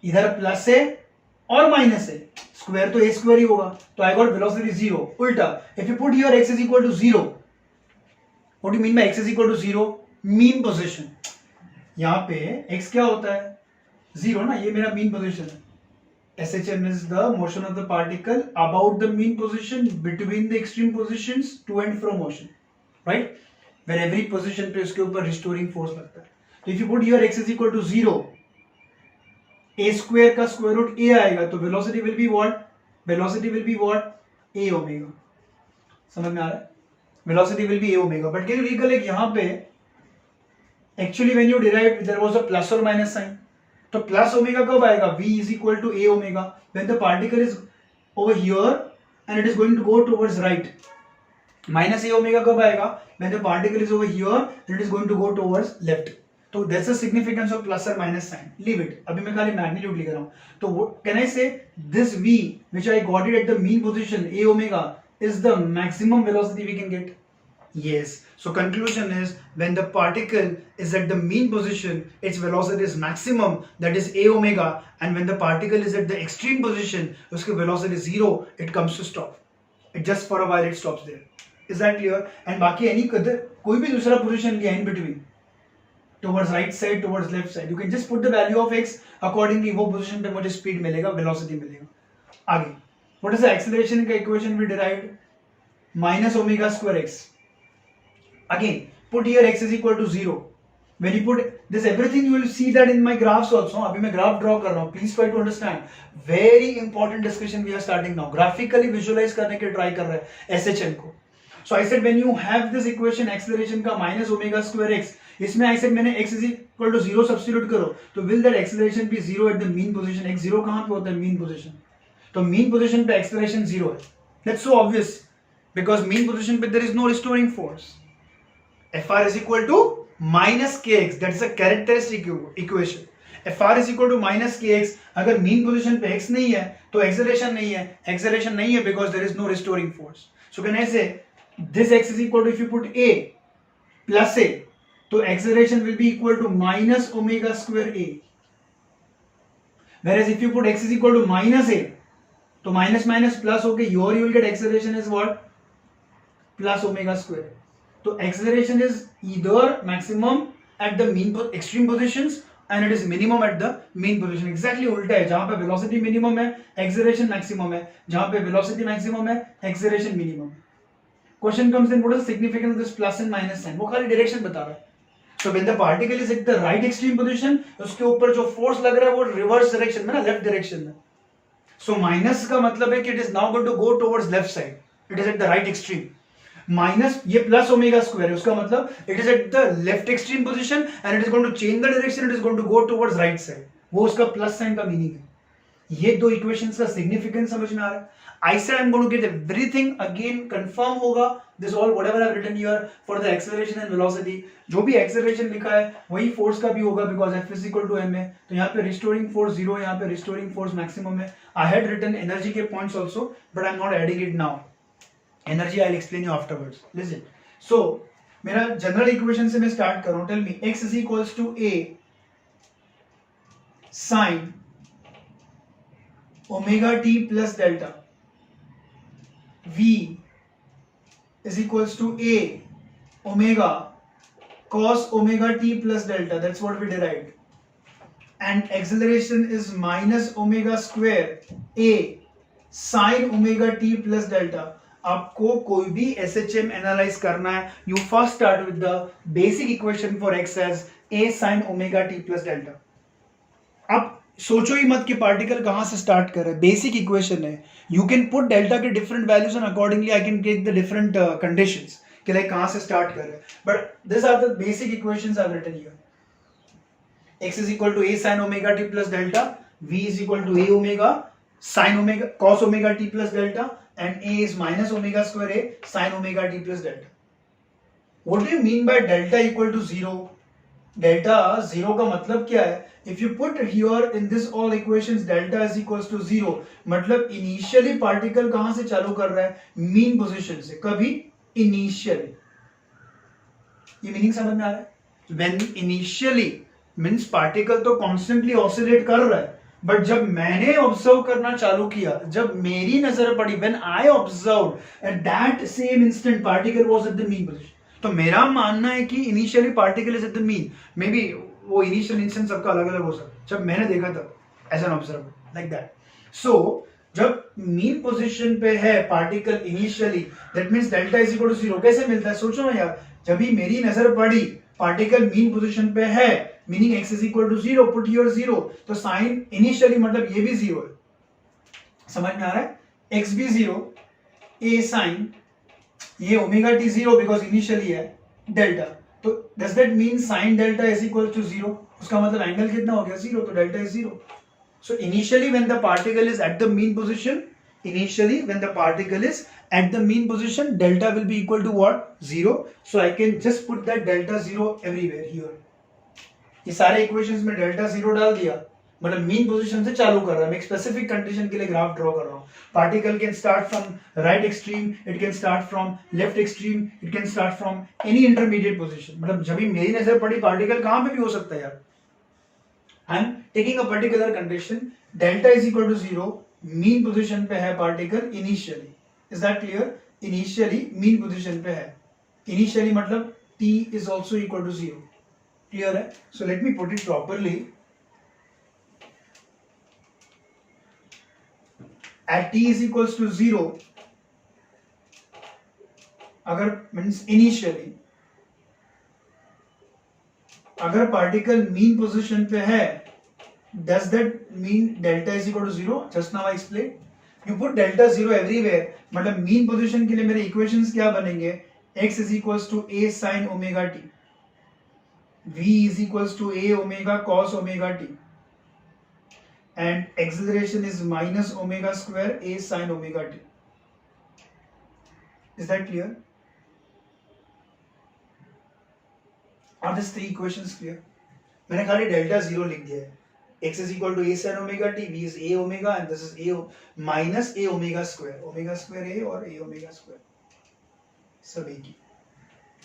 इधर plus a और minus a, square तो a square ही होगा, तो I got velocity 0. उल्टा, if you put here x is equal to 0, what do you mean by x is equal to 0? Mean position. यहाँ पे x क्या होता है, 0 ना, ये मेरा mean position है. SHM is the motion of the particle about the mean position between the extreme positions to and from motion, right? Where every position पे उसके ऊपर restoring force लगता है. तो if you put here x is equal to 0, a square का square root a आएगा, तो velocity will be what? Velocity will be what? a omega. समझ में आ रहा है? Velocity will be a omega. But can you recollect यहाँ पे actually when you derived there was a plus or minus sign. तो प्लस ओमेगा कब आएगा, v is equal to a omega when the particle is over here and it is going to go towards right. Minus a omega कब आएगा, when the particle is over here and it is going to go towards left. तो that's the significance of plus or minus sign. Leave it. अभी मैं खाली magnitude लिख रहा हूँ. तो can I say this v which I got it at the mean position a omega is the maximum velocity we can get? Yes. So conclusion is when the particle is at the mean position, its velocity is maximum, that is a omega, and when the particle is at the extreme position, उसकी velocity is 0, it comes to stop. It just for a while it stops there. Is that clear? And बाकी any कोई भी दूसरा position लिया in between, towards right side, towards left side, you can just put the value of x accordingly. वो position पे मुझे speed मिलेगा, velocity मिलेगा. आगे, what is the acceleration का equation we derived? Minus omega square x. Again, put here x is equal to 0. When you put this everything, you will see that in my graphs also. अभी मैं graph draw कर रहा हूँ. Please try to understand. Very important discussion we are starting now. Graphically visualize करने के try कर रहे हैं SHM को. So I said when you have this equation acceleration का minus omega square x, इसमें I said मैंने x is equal to 0 substitute करो, तो will that acceleration be 0 at the mean position? x 0 कहाँ पे होता है mean position? तो mean position पे acceleration 0 है. That's so obvious because mean position पे there is no restoring force. Fr is equal to minus kx, that is a characteristic equation. Fr is equal to minus kx, अगर mean position पे x नहीं है तो acceleration नहीं है, acceleration नहीं है because there is no restoring force. So can I say this x is equal to, if you put a plus a, तो acceleration will be equal to minus omega square a. Whereas if you put x is equal to minus a, तो minus minus plus होके here you will get acceleration is what? Plus omega square. तो acceleration is either maximum at the mean extreme positions and it is minimum at the mean position. Exactly उल्टा है, जहां पे velocity minimum है acceleration maximum है, जहां पे velocity maximum है acceleration minimum है. Question comes in, what is the significance of this plus and minus sign? वो खाली direction बता रहा है. So when the particle is at the right extreme position, उसके ऊपर जो force लग रहा है वो reverse direction में ना, left direction में. So minus का मतलब है कि it is now going to go towards left side. It is at the right extreme. Minus ये प्लस ओमेगा स्क्वायर है, उसका मतलब it is at the left extreme position and it is going to change the direction, it is going to go towards right side. वो उसका plus sign का meaning है. ये दो इक्वेशंस का सिग्निफिकेंस समझ में आ रहा है. I said I am going to get everything again confirm होगा this all whatever I have written here for the acceleration and velocity. जो भी एक्सेलरेशन लिखा है वही फोर्स का भी होगा because F is equal to m है. तो यहाँ पे रिस्टोरिंग फोर्स 0 है, यहाँ पे रिस्टोरिंग फोर्स मैक्सिमम है. आई हैड रिटन एनर्जी के points also but I am not adding it now. Energy I will explain you afterwards. Listen, so मेरा जनरल इक्वेशन से मैं स्टार्ट कर रहा हूं. Tell me x is equals to a sin omega t plus delta, v is equals to a omega cos omega t plus delta, that's what we derived, and acceleration is minus omega square a sin omega t plus delta. आपको कोई भी SHM analyse करना है, you first start with the basic equation for x as a sin omega t plus delta. अब सोचो ही मत कि particle कहां से स्टार्ट कर रहे हैं, बेसिक इक्वेशन है. यू कैन पुट डेल्टा के different values and accordingly I can take the different conditions कि लाइक कहां से स्टार्ट कर रहे हैं. But this are the basic equations I have written here. x is equal to a sin omega t plus delta, v is equal to a omega sin omega cos omega t plus delta, and a is minus omega square a sin omega t plus delta. What do you mean by delta equal to 0? Delta 0 का मतलब क्या है? If you put here in this all equations delta is equals to 0, मतलब initially particle कहां से चालू कर रहा है? Mean position से. कभी? Initially. ये मीनिंग समझ में आ रहा है? When initially मीन्स पार्टिकल तो कॉन्स्टेंटली ऑसिलेट कर रहा है, बट जब मैंने ऑब्जर्व करना चालू किया, जब मेरी नजर पड़ी, when I observe at that same instant particle was at the mean position. तो मेरा मानना है कि initially particle is at the mean. May be वो इनिशियल इंस्टेंट सबका अलग अलग हो सकता है, जब मैंने देखा तब as an observer like that. So जब मीन पोजीशन पे है particle initially, that means delta is equal to 0. कैसे मिलता है सोचो ना यार. जब भी मेरी नजर पड़ी पार्टिकल मीन पोजीशन पे है, meaning x is equal to 0, put your 0, तो साइन इनिशियली मतलब ये भी 0 है. समझ में आ रहा है? x भी 0, a साइन ये ओमेगा टी 0 बिकॉज इनिशियली है डेल्टा. तो does that mean sine delta is equal to 0? उसका मतलब एंगल कितना हो गया? 0. तो delta is 0. So initially when the particle is at the mean position, initially when the particle is at the mean position, delta will be equal to what? 0. So I can just put that delta 0 everywhere here. ये सारे equations में delta 0 डाल दिया, मतलब mean position से चालू कर रहा है. मैं एक स्पेसिफिक कंडीशन के लिए ग्राफ ड्रॉ कर रहा हूं. Particle can start from right extreme, it can start from left extreme, it can start from any intermediate position. मतलब जब भी मेरी नजर पड़ी पार्टिकल कहां पे भी हो सकता है यार. I am taking a particular condition, delta is equal to 0, mean position पे है particle initially. Is that clear? Initially mean position पे है. इनिशियली मतलब t is also equal to 0. Clear है? So let me put it properly. At t is equals to 0, अगर means initially अगर particle mean position पे है, does that mean delta is equal to 0? just now I explained. you put delta 0 everywhere, मतलब mean position के लिए मेरे equations क्या बनेंगे? x is equals to a sin omega t, v is equals to a omega cos omega t, and acceleration is minus omega square a sin omega t. is that clear? are these three equations clear? मैंने खाली delta 0 लिख दिया है. x is equal to a sin omega t, v is a omega, and this is a minus a omega square a और a omega square सभी की.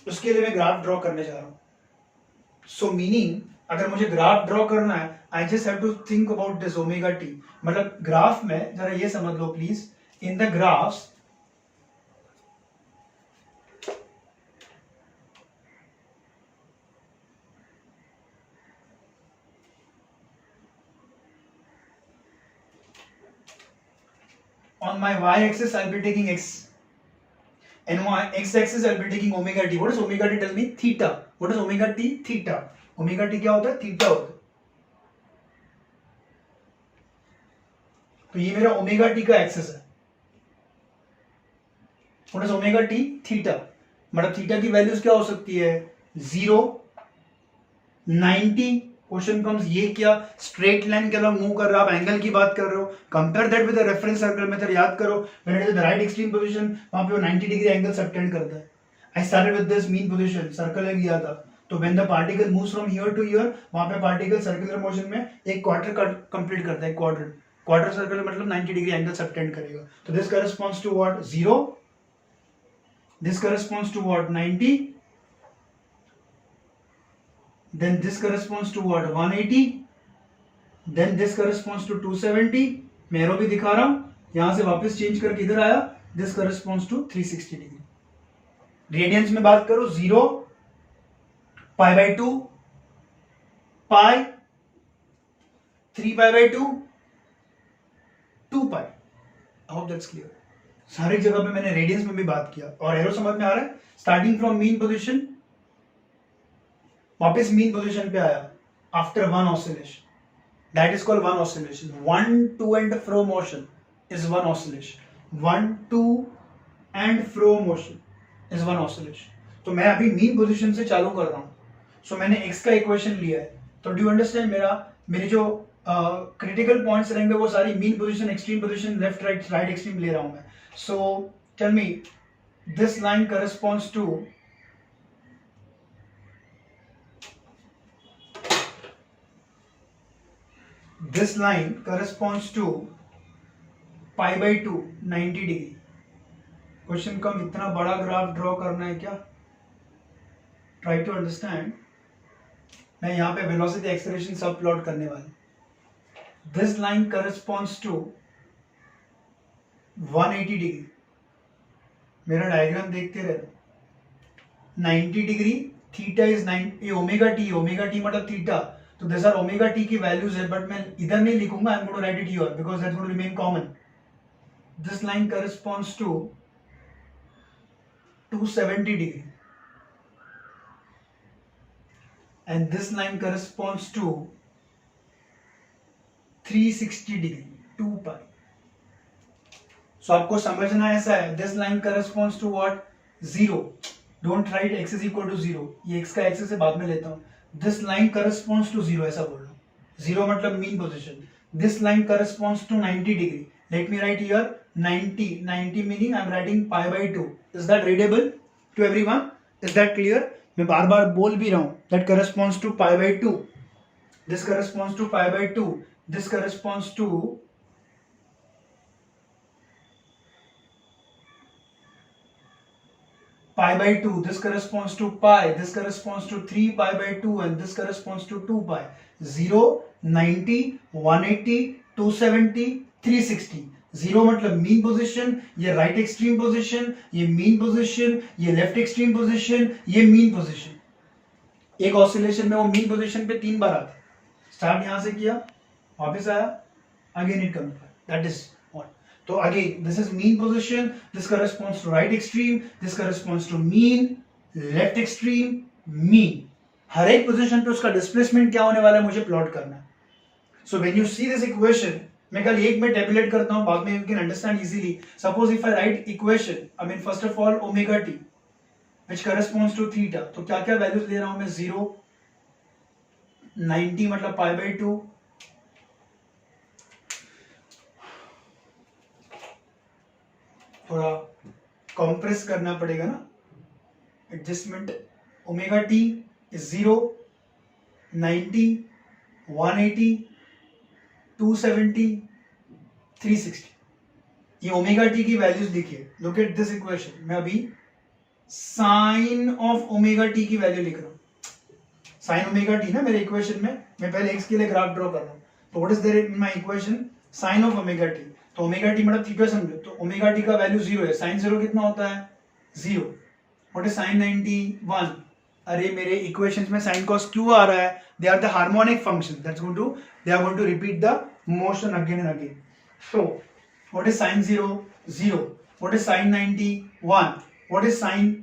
उसके लिए मैं ग्राफ ड्रॉ करने जा रहा हूं. सो मीनिंग अगर मुझे ग्राफ ड्रॉ करना है, I just have to think about this omega t. मतलब ग्राफ में जरा ये समझ लो please, in the graphs on my y-axis I'll be taking x, and my x-axis I'll be taking omega t. What does omega t tell me? Theta. What is omega t? Theta. Omega t क्या होता है? Theta होता है. तो ये मेरा omega T का access है. What is omega t? Theta. मतलब थीटा की वैल्यूज क्या हो सकती है? 0, 90. क्वेश्चन कम्स, ये क्या स्ट्रेट लाइन के अलग मूव कर रहा है, आप एंगल की बात कर रहे हो. Compare that with the reference circle method. याद करो when it is the right extreme position, वहां पे वो 90 डिग्री एंगल सबटेंड करता है. I started with this mean position, circle में गया था, तो when the particle moves from here to here, वहां पे पार्टिकल सर्कुलर मोशन में एक क्वार्टर कंप्लीट करता है. क्वार्टर सर्कल मतलब 90 डिग्री एंगल सबटेंड करेगा. तो this corresponds to what? 0. This corresponds to what? 90. then this corresponds to what? 180. then this corresponds to 270. मैं एरो भी दिखा रहा हूं, यहां से वापस चेंज करके इधर आया, this corresponds to 360 degree. Radians में बात करो 0, pi by 2, pi, 3 pi by 2, 2 pi. I hope that's clear. सारी जगह पे मैंने रेडियंस में भी बात किया और एरो समझ में आ रहा है। स्टार्टिंग फ्रॉम मीन पोजीशन, वापस मीन पोजीशन पे आया after one oscillation, that is called one oscillation. 1 to and fro motion is one oscillation. 1 to and fro motion is one oscillation. तो मैं अभी मीन पोजीशन से चालू कर रहा हूं, सो मैंने x का इक्वेशन लिया है। तो डू यू अंडरस्टैंड, मेरे जो क्रिटिकल पॉइंट्स रहेंगे वो सारी mean position, extreme position, left right, right extreme ले रहा हूं मैं। So tell me, this line corresponds to this line corresponds to pi by 2, 90 degree. Question come इतना बड़ा ग्राफ ड्रॉ करना है क्या? Try to understand. मैं यहाँ पे वेलोसिटी एक्सेलरेशन सब प्लॉट करने वाला। This line corresponds to 180 degree. मेरा डायग्राम देखते रहना। 90 डिग्री, थीटा इज 9, ये ओमेगा टी मतलब थीटा, तो दिस आर ओमेगा टी की वैल्यूज है, बट मैं इधर नहीं लिखूंगा, I am going to write it here because that's going to remain common. This line corresponds to 270 degree and this line corresponds to 360 degree, 2 pi. So आपको समझना ऐसा है, this line corresponds to what? 0। Don't write x is equal to 0, ये x का axis से बाद में लेता हूं। दिस लाइन करस्पॉन्ड्स टू 0, ऐसा बोल रहा हूं। 0 मतलब mean position. This line corresponds to 90 degree. Let me write here 90 meaning I am writing pi by 2। Is that readable to everyone? Is that clear? मैं बार बार बोल भी रहा हूं, that corresponds to pi by 2, this corresponds to pi by 2, this corresponds to pi by 2, this corresponds to pi, this corresponds to 3 pi by 2 and this corresponds to 2 pi. 0, 90, 180, 270, 360. 0 मतलब mean position, ये right extreme position, ये mean position, ये left extreme position, ये mean position. एक oscillation में वो mean position पे 3 बार आता है। स्टार्ट यहां से किया, वापस आया, again it comes back, that is what. तो again this is mean position, this corresponds to right extreme, this corresponds to mean, left extreme, mean. हर एक पोजीशन पे उसका डिस्प्लेसमेंट क्या होने वाला है मुझे प्लॉट करना है। So when you see this equation, मैं कल एक में टेबुलेट करता हूं, बाद में you can understand easily. Suppose if I write equation, I mean first of all omega t which corresponds to theta, तो क्या क्या वैल्यूज ले रहा हूं मैं? 0, 90 मतलब पाई बाय 2, थोड़ा कॉम्प्रेस करना पड़ेगा ना, एडजस्टमेंट। Omega T is 0, 90, 180, 270, 360। ये ओमेगा टी की वैल्यूज लिखिए। Look at this equation. मैं अभी साइन ऑफ ओमेगा टी की वैल्यू लिख रहा हूं। साइन ओमेगा टी ना मेरे इक्वेशन में, मैं पहले एक्स के लिए ग्राफ ड्रॉ कर रहा हूं। तो what is there in my equation? Sine of omega t. तो ओमेगा टी मतलब थीटा समझो, तो ओमेगा टी का वैल्यू 0 है। साइन 0 कितना होता है? 0। What is sine 90? 1। अरे मेरे इक्वेशंस में साइन कॉस क्यों आ रहा है? They are the harmonic function, that's going to, they are going to repeat the motion again and again. So what is sine 0? 0। What is sine 90? 1। What is sine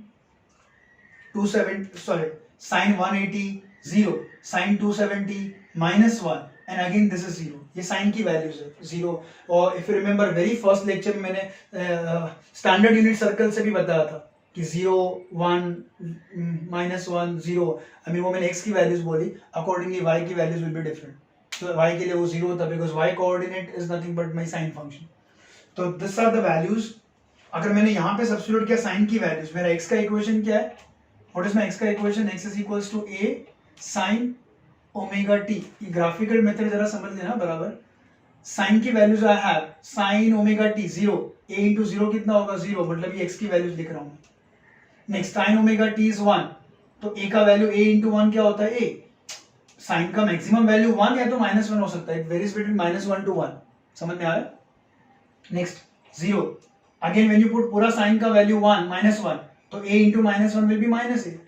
270, sorry, sine 180? 0। Sine 270 -1 and again this is 0। ये sign की values है 0। और if you remember very first lecture में मैंने standard unit circle से भी बताया था कि 0, 1, -1, 0, आई मीन वो मैंने x की वैल्यूज बोली, अकॉर्डिंगली y की वैल्यूज विल बी डिफरेंट। तो y के लिए वो 0 होता है because y coordinate is nothing but my sine function. तो दिस आर द वैल्यूज। अगर मैंने यहाँ पे सब्स्टिट्यूट किया साइन की वैल्यूज, मेरा x का इक्वेशन क्या है? व्हाट इज माय x का equation? x is equals to a sin omega t. Graphical method जरा समझ लेना बराबर। साइन की values I have sine omega t 0, a into 0 कितना होगा? 0, मतलब ये x की वैल्यूज लिख रहा हूं। Next sign omega T is 1, तो a का वैल्यू a इंटू 1 क्या होता है? a। साइन का मैक्सिमम वैल्यू 1 या तो -1 हो सकता है, इट वेरीज बिटवीन -1 to 1। समझ में आ रहा है? Next 0. Again when you put पूरा साइन का वैल्यू 1 -1, तो a into -1 will be -a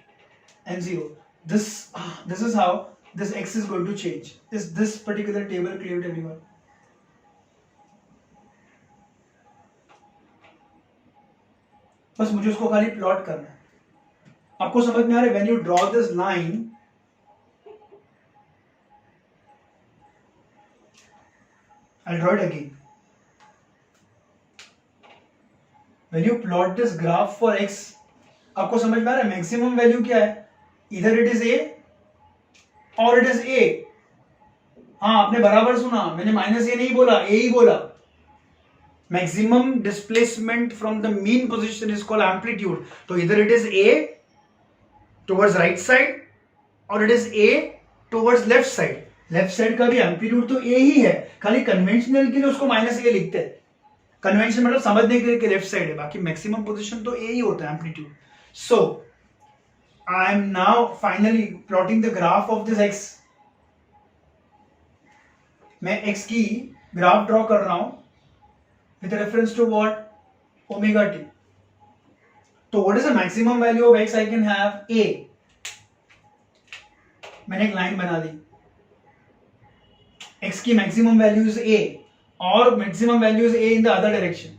and 0. This is how this x is going to change. Is this particular table clear to everyone? बस मुझे उसको खाली प्लॉट करना है. आपको समझ में आ रहा है? When you draw this line, I'll draw it again. When you plot this graph for x, आपको समझ में आ रहा है मैक्सिमम वैल्यू क्या है? इधर इट इज a और इट इज a. हाँ, आपने बराबर सुना, मैंने -a नहीं बोला, a ही बोला. Maximum displacement from the mean position is called amplitude. तो इधर it is a towards right side और it is a towards left side. Left side का भी एम्पलीट्यूड तो a ही है, खाली कन्वेंशनल के लिए उसको -a लिखते हैं. कन्वेंशन मतलब समझने के लिए कि लेफ्ट साइड है, बाकी मैक्सिमम पोजीशन तो a ही होता है, amplitude. So I am now finally plotting the graph of this x. मैं x की ग्राफ ड्रॉ कर रहा हूं with reference to what? Omega t. तो what is the maximum value of x I can have? a. मैंने एक line बना दी. x की maximum value is a और maximum value is a in the other direction.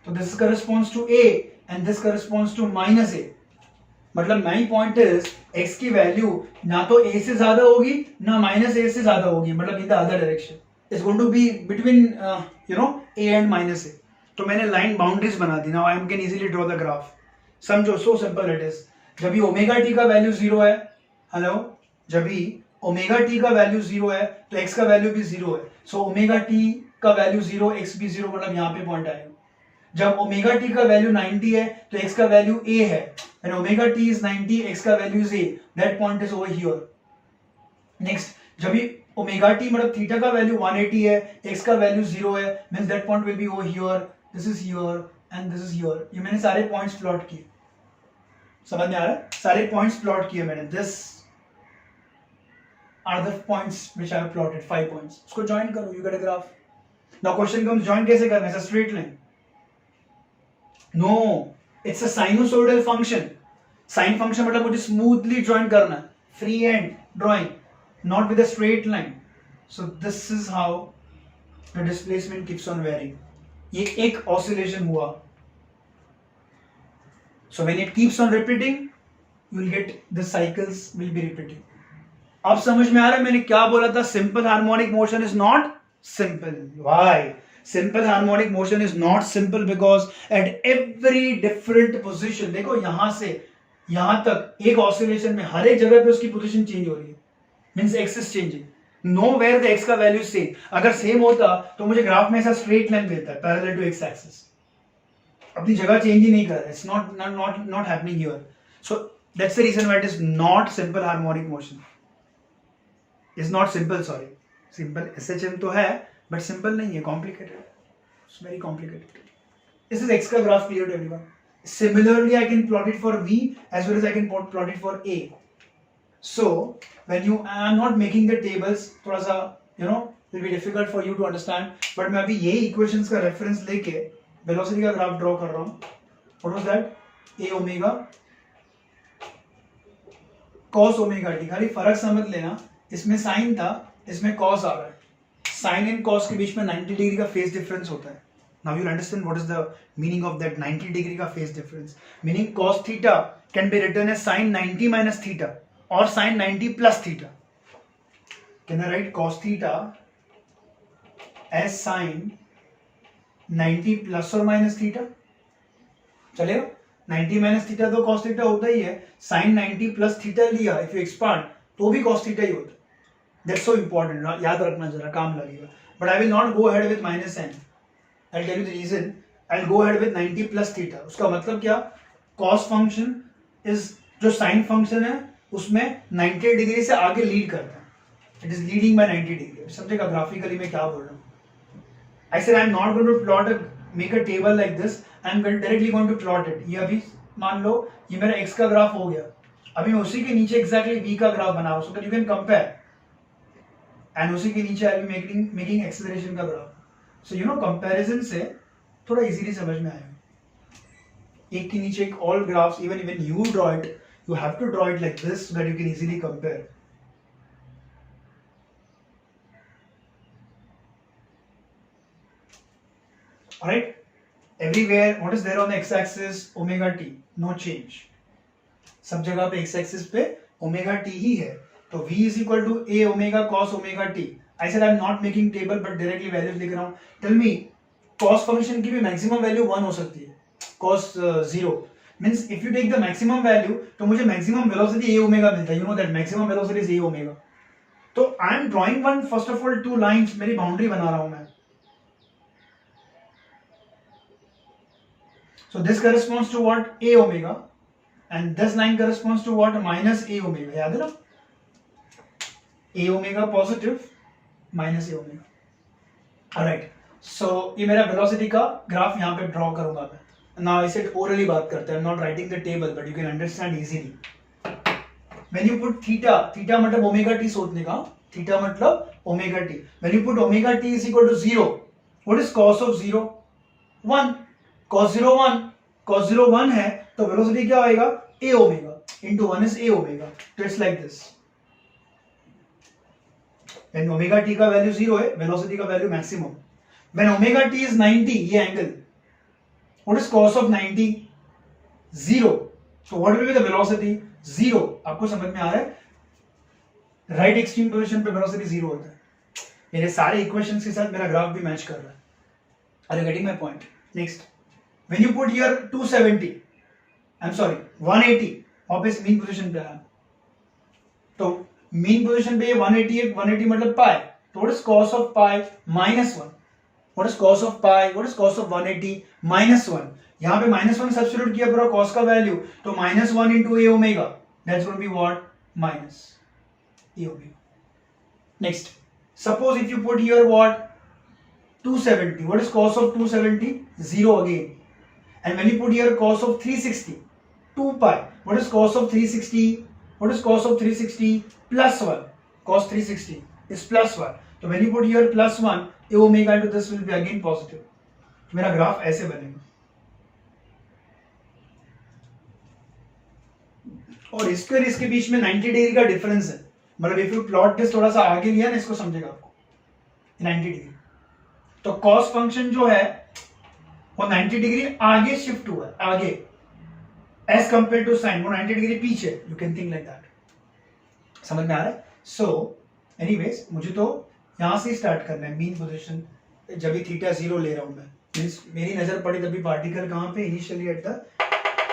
तो this corresponds to a and this corresponds to -a. मतलब my point is x की value ना तो a से ज्यादा होगी ना -a से ज्यादा होगी, मतलब in the other direction. It's going to be between a and -a. तो मैंने लाइन बाउंड्रीज बना दी. Now I can easily draw the graph. समझो, सो सिंपल इट इज. जब भी ओमेगा टी का वैल्यू 0 है, हेलो, जब भी ओमेगा टी का वैल्यू 0 है तो x का वैल्यू भी 0 है. सो ओमेगा टी का वैल्यू 0, x भी 0, मतलब यहाँ पे पॉइंट आएगा. जब ओमेगा टी का वैल्यू 90 है तो x का वैल्यू a है. When omega t is 90, x का value is a. That point is over here. Next, जब भी ओमेगा टी मतलब थीटा का वैल्यू 180 है, x का वैल्यू 0 है, means that point will be over here. This is here and this is here. ये मैंने सारे पॉइंट्स प्लॉट किए. समझ में आ रहा है? सारे पॉइंट्स प्लॉट किए मैंने. This are the points which I have plotted. 5 points. उसको ज्वाइन करो, you get a graph. Now question comes, join कैसे करना है? It's a straight line. No, it's a sinusoidal function. Sine function मतलब मुझे smoothly join करना है. Free hand drawing, not with a straight line. So this is how the displacement keeps on varying. ये एक oscillation हुआ. So when it keeps on repeating, you will get the cycles will be repeating. अब समझ में आ रहा है मैंने क्या बोला था? Simple harmonic motion is not simple. Why? Simple harmonic motion is not simple because at every different position, देखो यहां से यहां तक एक oscillation में हर एक जगह पे उसकी पोजीशन चेंज हो रही है. Means x is changing. Nowhere the x का वैल्यू सेम. अगर सेम होता तो मुझे ग्राफ में ऐसा स्ट्रेट लाइन देता है पैरेलल टू x एक्सिस. अपनी जगह चेंज ही नहीं कर रहा है. It's not happening here. So that's the reason why it is not simple harmonic motion. It's not simple, sorry. Simple SHM तो है but simple नहीं है, complicated. It's very complicated. This is x का graph clear to everyone. Similarly, I can plot it for v as well as I can plot it for a. So when you, I am not making the tables, थोड़ा सा will be difficult for you to understand. But मैं अभी ये equations का reference लेके velocity का graph draw कर रहा हूँ. What was that? A omega cos omega t. खाली फर्क समझ लेना, इसमें sin था, इसमें cos आ रहा है. Sin and cos के बीच में 90 डिग्री का फेज डिफरेंस होता है. Now you'll understand what is the meaning of that 90 degree का phase difference. Meaning cos theta can be written as sin 90 minus theta or sin 90 plus theta. Can I write cos theta as sin 90 plus or minus theta? चलेगा? 90 minus theta तो cos theta होता ही है. sin 90 plus theta लिया, if you expand तो भी cos theta ही होता है. That's so important. याद रखना जरा, काम लगेगा. But I will not go ahead with minus n. I'll tell you the reason. I'll go ahead with 90 plus theta. उसका मतलब क्या? Cos function is जो sin function है उसमें 90 डिग्री से आगे लीड करता है. It is leading by 90 degree. समझेगा ग्राफिकली मैं क्या बोल रहा हूँ? I said I'm not going to make a table like this. I'm directly going to plot it. ये अभी मान लो ये मेरा x का ग्राफ हो गया. अभी मैं उसी के नीचे exactly v का ग्राफ बना रहा हूँ, so that you can compare. And उसी के नीचे I'll be making acceleration का graph. So you know comparison से थोड़ा इजीली समझ में आएगा. एक के नीचे एक all graphs, even when you draw it, you have to draw it like this so that you can easily compare. Alright, everywhere what is there on the x-axis? Omega t, no change. सब जगह पे x-axis पे omega t ही है. तो v is equal to a omega cos omega t. I said I'm not making table but directly values लिख रहा हूँ. Tell me, cos function की भी maximum value 1 हो सकती है. Cos 0 means if you take the maximum value तो मुझे maximum velocity a omega मिलता है. You know that maximum velocity is a omega. तो I am drawing one first of all two lines. मेरी boundary बना रहा हूँ मैं. So this corresponds to what? A omega, and this line corresponds to what? Minus A omega. याद है ना? A omega positive, minus A omega. Alright. So ये मेरा velocity का ग्राफ यहाँ पे ड्रॉ करूंगा मैं. Now इसे orally बात करते हैं. I'm not writing the table, but you can understand easily. When you put theta, theta मतलब omega t सोचने का. Theta मतलब omega t. When you put omega t is equal to 0, what is cos of 0? 1. cos 0 1, cos 0 1 है तो velocity क्या आएगा? a omega into 1 is a omega. तो it's like this. when omega t का value 0 है, velocity का value maximum. when omega t is 90, ये angle, what is cos of 90? 0. so what will be the velocity? 0. आपको समझ में आ रहा है? राइट एक्सट्रीम पोजीशन पे वेलोसिटी 0 होता है. मेरे सारे इक्वेशंस के साथ मेरा ग्राफ भी मैच कर रहा है. Are you getting my point? Next, when you put here 270, I'm sorry 180, वापस मीन पोजीशन पे आया. तो मीन पोजीशन पे ये 180 है. 180 मतलब पाई. तो what is cos of pi? minus 1. what is cos of pi? what is cos of 180? minus 1. यहाँ पे minus 1 सब्स्टिट्यूट किया पूरा cos का वैल्यू, तो minus 1 into a omega. that's going to be what? minus a omega. next, suppose if you put here what? 270. what is cos of 270? 0 again. And when you put here cos of 360, 2 pi. what is cos of 360? what is cos of 360? plus 1. cos 360 is plus 1. so when you put here plus 1, a omega into this will be again positive. मेरा graph ऐसे बनेगा. और इसके और इसके बीच में 90 degree का difference है. मतलब इफ यू प्लॉट दिस थोड़ा सा आगे लिया ना, इसको समझेगा आपको 90 डिग्री. तो cos फंक्शन जो है वो 90 डिग्री आगे शिफ्ट हुआ है, आगे, एज कंपेयर टू साइन वो 90 डिग्री पीछे. You can think like that. समझ में आ रहा है? सो एनीवेज, मुझे तो यहां से स्टार्ट करना है मीन पोजीशन. जब भी थीटा 0 ले रहा हूं मैं, मींस मेरी नजर पड़ी तभी पार्टिकल कहां पे? Initially at the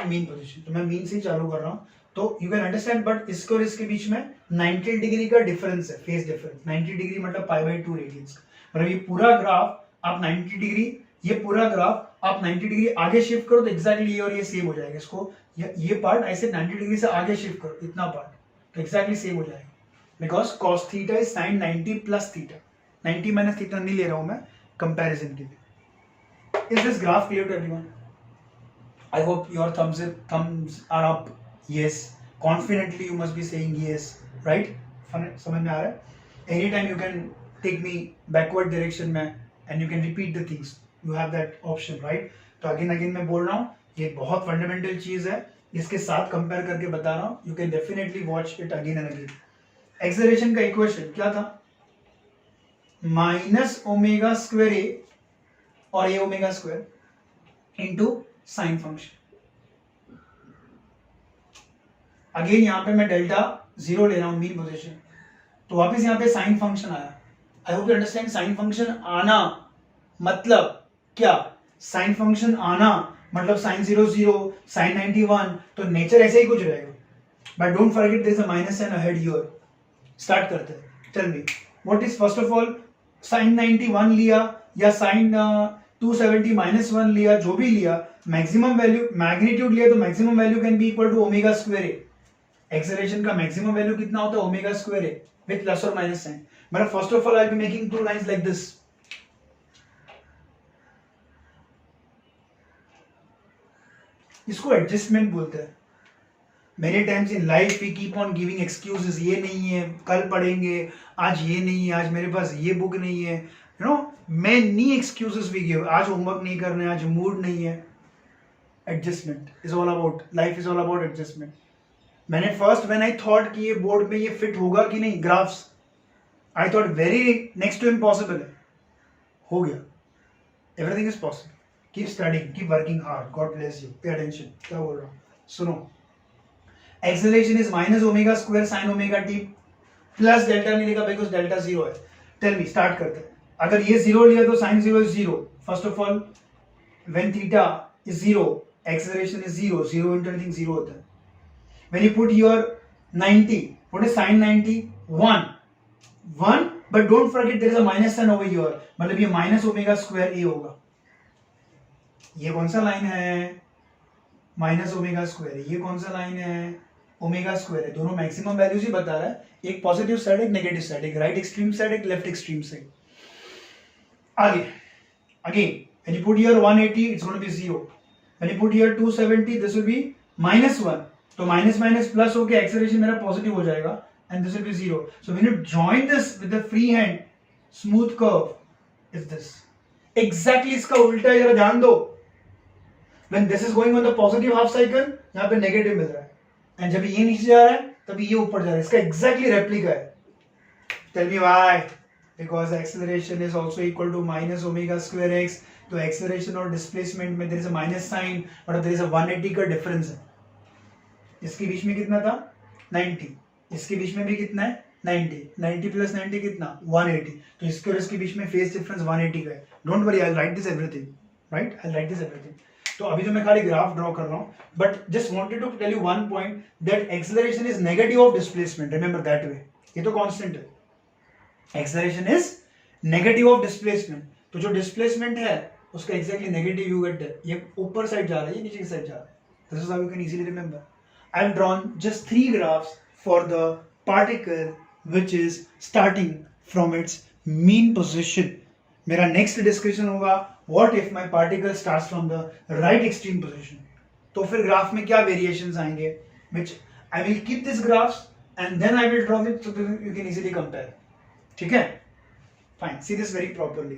mean position. तो मैं मीन से ही चालू कर रहा हूं. तो यू कैन अंडरस्टैंड. बट इसके और इसके बीच में 90 डिग्री का डिफरेंस है, फेज डिफरेंस. 90 डिग्री मतलब π/2 रेडियंस. मतलब ये पूरा ग्राफ आप 90 डिग्री, ये पूरा ग्राफ आप 90 डिग्री आगे शिफ्ट करो तो एग्जैक्टली ये और ये सेम हो जाएगा. इसको ये पार्ट ऐसे 90 डिग्री से आगे शिफ्ट करो, इतना पार्ट, तो एग्जैक्टली सेम हो जाएगा. Because cos theta is sin 90 plus theta. 90 minus theta नहीं ले रहा हूं मैं कंपैरिजन के लिए. Is this graph clear to everyone? I hope your thumbs are up. Yes, confidently you must be saying yes, right? समझ में आ रहा है? Any time you can take me backward direction में and you can repeat the things. You have that option, right? तो again मैं बोल रहा हूँ, ये बहुत फंडामेंटल चीज है. इसके साथ कंपेयर करके बता रहा हूँ. You can definitely watch it again and again. Acceleration का इक्वेशन क्या था? माइनस ओमेगा स्क्वायर ए और a omega square into sine function. Again यहाँ पे मैं डेल्टा 0 ले रहा हूँ मीन पोजीशन, तो वापस यहाँ पे साइन फंक्शन आया. I hope you understand. Sine function आना मतलब क्या? साइन फंक्शन आना मतलब साइन 0 0, साइन 91, तो नेचर ऐसे ही कुछ रहेगा. But don't forget there is a minus sign ahead here. Start करते हैं. Tell me what is first of all sine 91 लिया या साइन 270 माइनस 1 लिया, जो भी लिया, मैक्सिमम वैल्यू मैग्नीट्यूड लिया तो maximum value can be equal to omega square a. Acceleration का मैक्सिमम वैल्यू कितना होता है? Omega square a with plus और माइनस साइन. मतलब first of all I will be making two lines like this. इसको adjustment बोलते हैं. Many times in life we keep on giving excuses. ये नहीं है, कल पढ़ेंगे, आज ये नहीं है, आज मेरे पास ये बुक नहीं है. You know many excuses we give. आज होमवर्क नहीं करना है, आज मूड नहीं है. Adjustment is all about, life is all about adjustment. मैंने first when I thought कि ये बोर्ड में ये फिट होगा कि नहीं graphs, I thought very next to impossible है, हो गया. Everything is possible. Keep studying, keep working hard. God bless you. Pay attention. क्या बोल रहा हूँ? सुनो. Acceleration is minus omega square sin omega t plus delta नहीं लिखा because delta 0 है. Tell me, start करते हैं. अगर ये 0 लिया तो sin 0 is 0. First of all, when theta is 0, acceleration is 0. 0 into anything 0 होता है. When you put your 90, what is sin 90? 1. 1, but don't forget there is a minus sign over here. मतलब ये minus omega square a होगा. ये कौन सा line है? Minus omega square है. ये कौन सा लाइन है? ओमेगा स्क्वायर है. दोनों मैक्सिमम वैल्यूज ही बता रहा है. एक पॉजिटिव साइड, एक नेगेटिव साइड, एक राइट एक्सट्रीम साइड, एक लेफ्ट एक्सट्रीम साइड. आगे again when you put here 180 it's going to be 0. When you put here 270 this will be -1. तो माइनस माइनस प्लस होके एक्सेलरेशन मेरा पॉजिटिव हो जाएगा and this will be 0. So when you join this with the free hand smooth curve is this. Exactly इसका उल्टा है, जरा ध्यान दो. When this is going on the positive half cycle, यहाँ पे नेगेटिव मिल रहा है, एंड जब ये नीचे जा रहा है तभी ये ऊपर जा रहा है. इसका एग्जैक्टली रेप्लिका है. Tell me why? Because acceleration is also equal to minus omega square x. तो acceleration और displacement में there is a minus sign, और there is a 180 का difference है. इसके बीच में कितना था? 90. इसके बीच में भी कितना है? 90. 90 plus 90 कितना? 180. तो इसके और इसके बीच में फेस डिफरेंस 180 का है. Don't worry, I'll write this everything. Right? I'll write this everything. तो अभी तो मैं खाली ग्राफ ड्रॉ कर रहा हूं, but just wanted to tell you one point that acceleration is negative of displacement. Remember that way. ये तो कांस्टेंट है. Acceleration is negative of displacement. तो जो डिस्प्लेसमेंट है उसका exactly negative you get that. ये ऊपर साइड जा रहा है, ये नीचे की साइड जा रहा है. This is how you can easily remember. I have drawn just 3 graphs for the particle which is starting from its mean position. मेरा नेक्स्ट डिस्कशन होगा what if my particle starts from the right extreme position. तो फिर graph में क्या variations आएंगे, which I will keep these graphs and then I will draw it so that you can easily compare. ठीक है? Fine. See this very properly.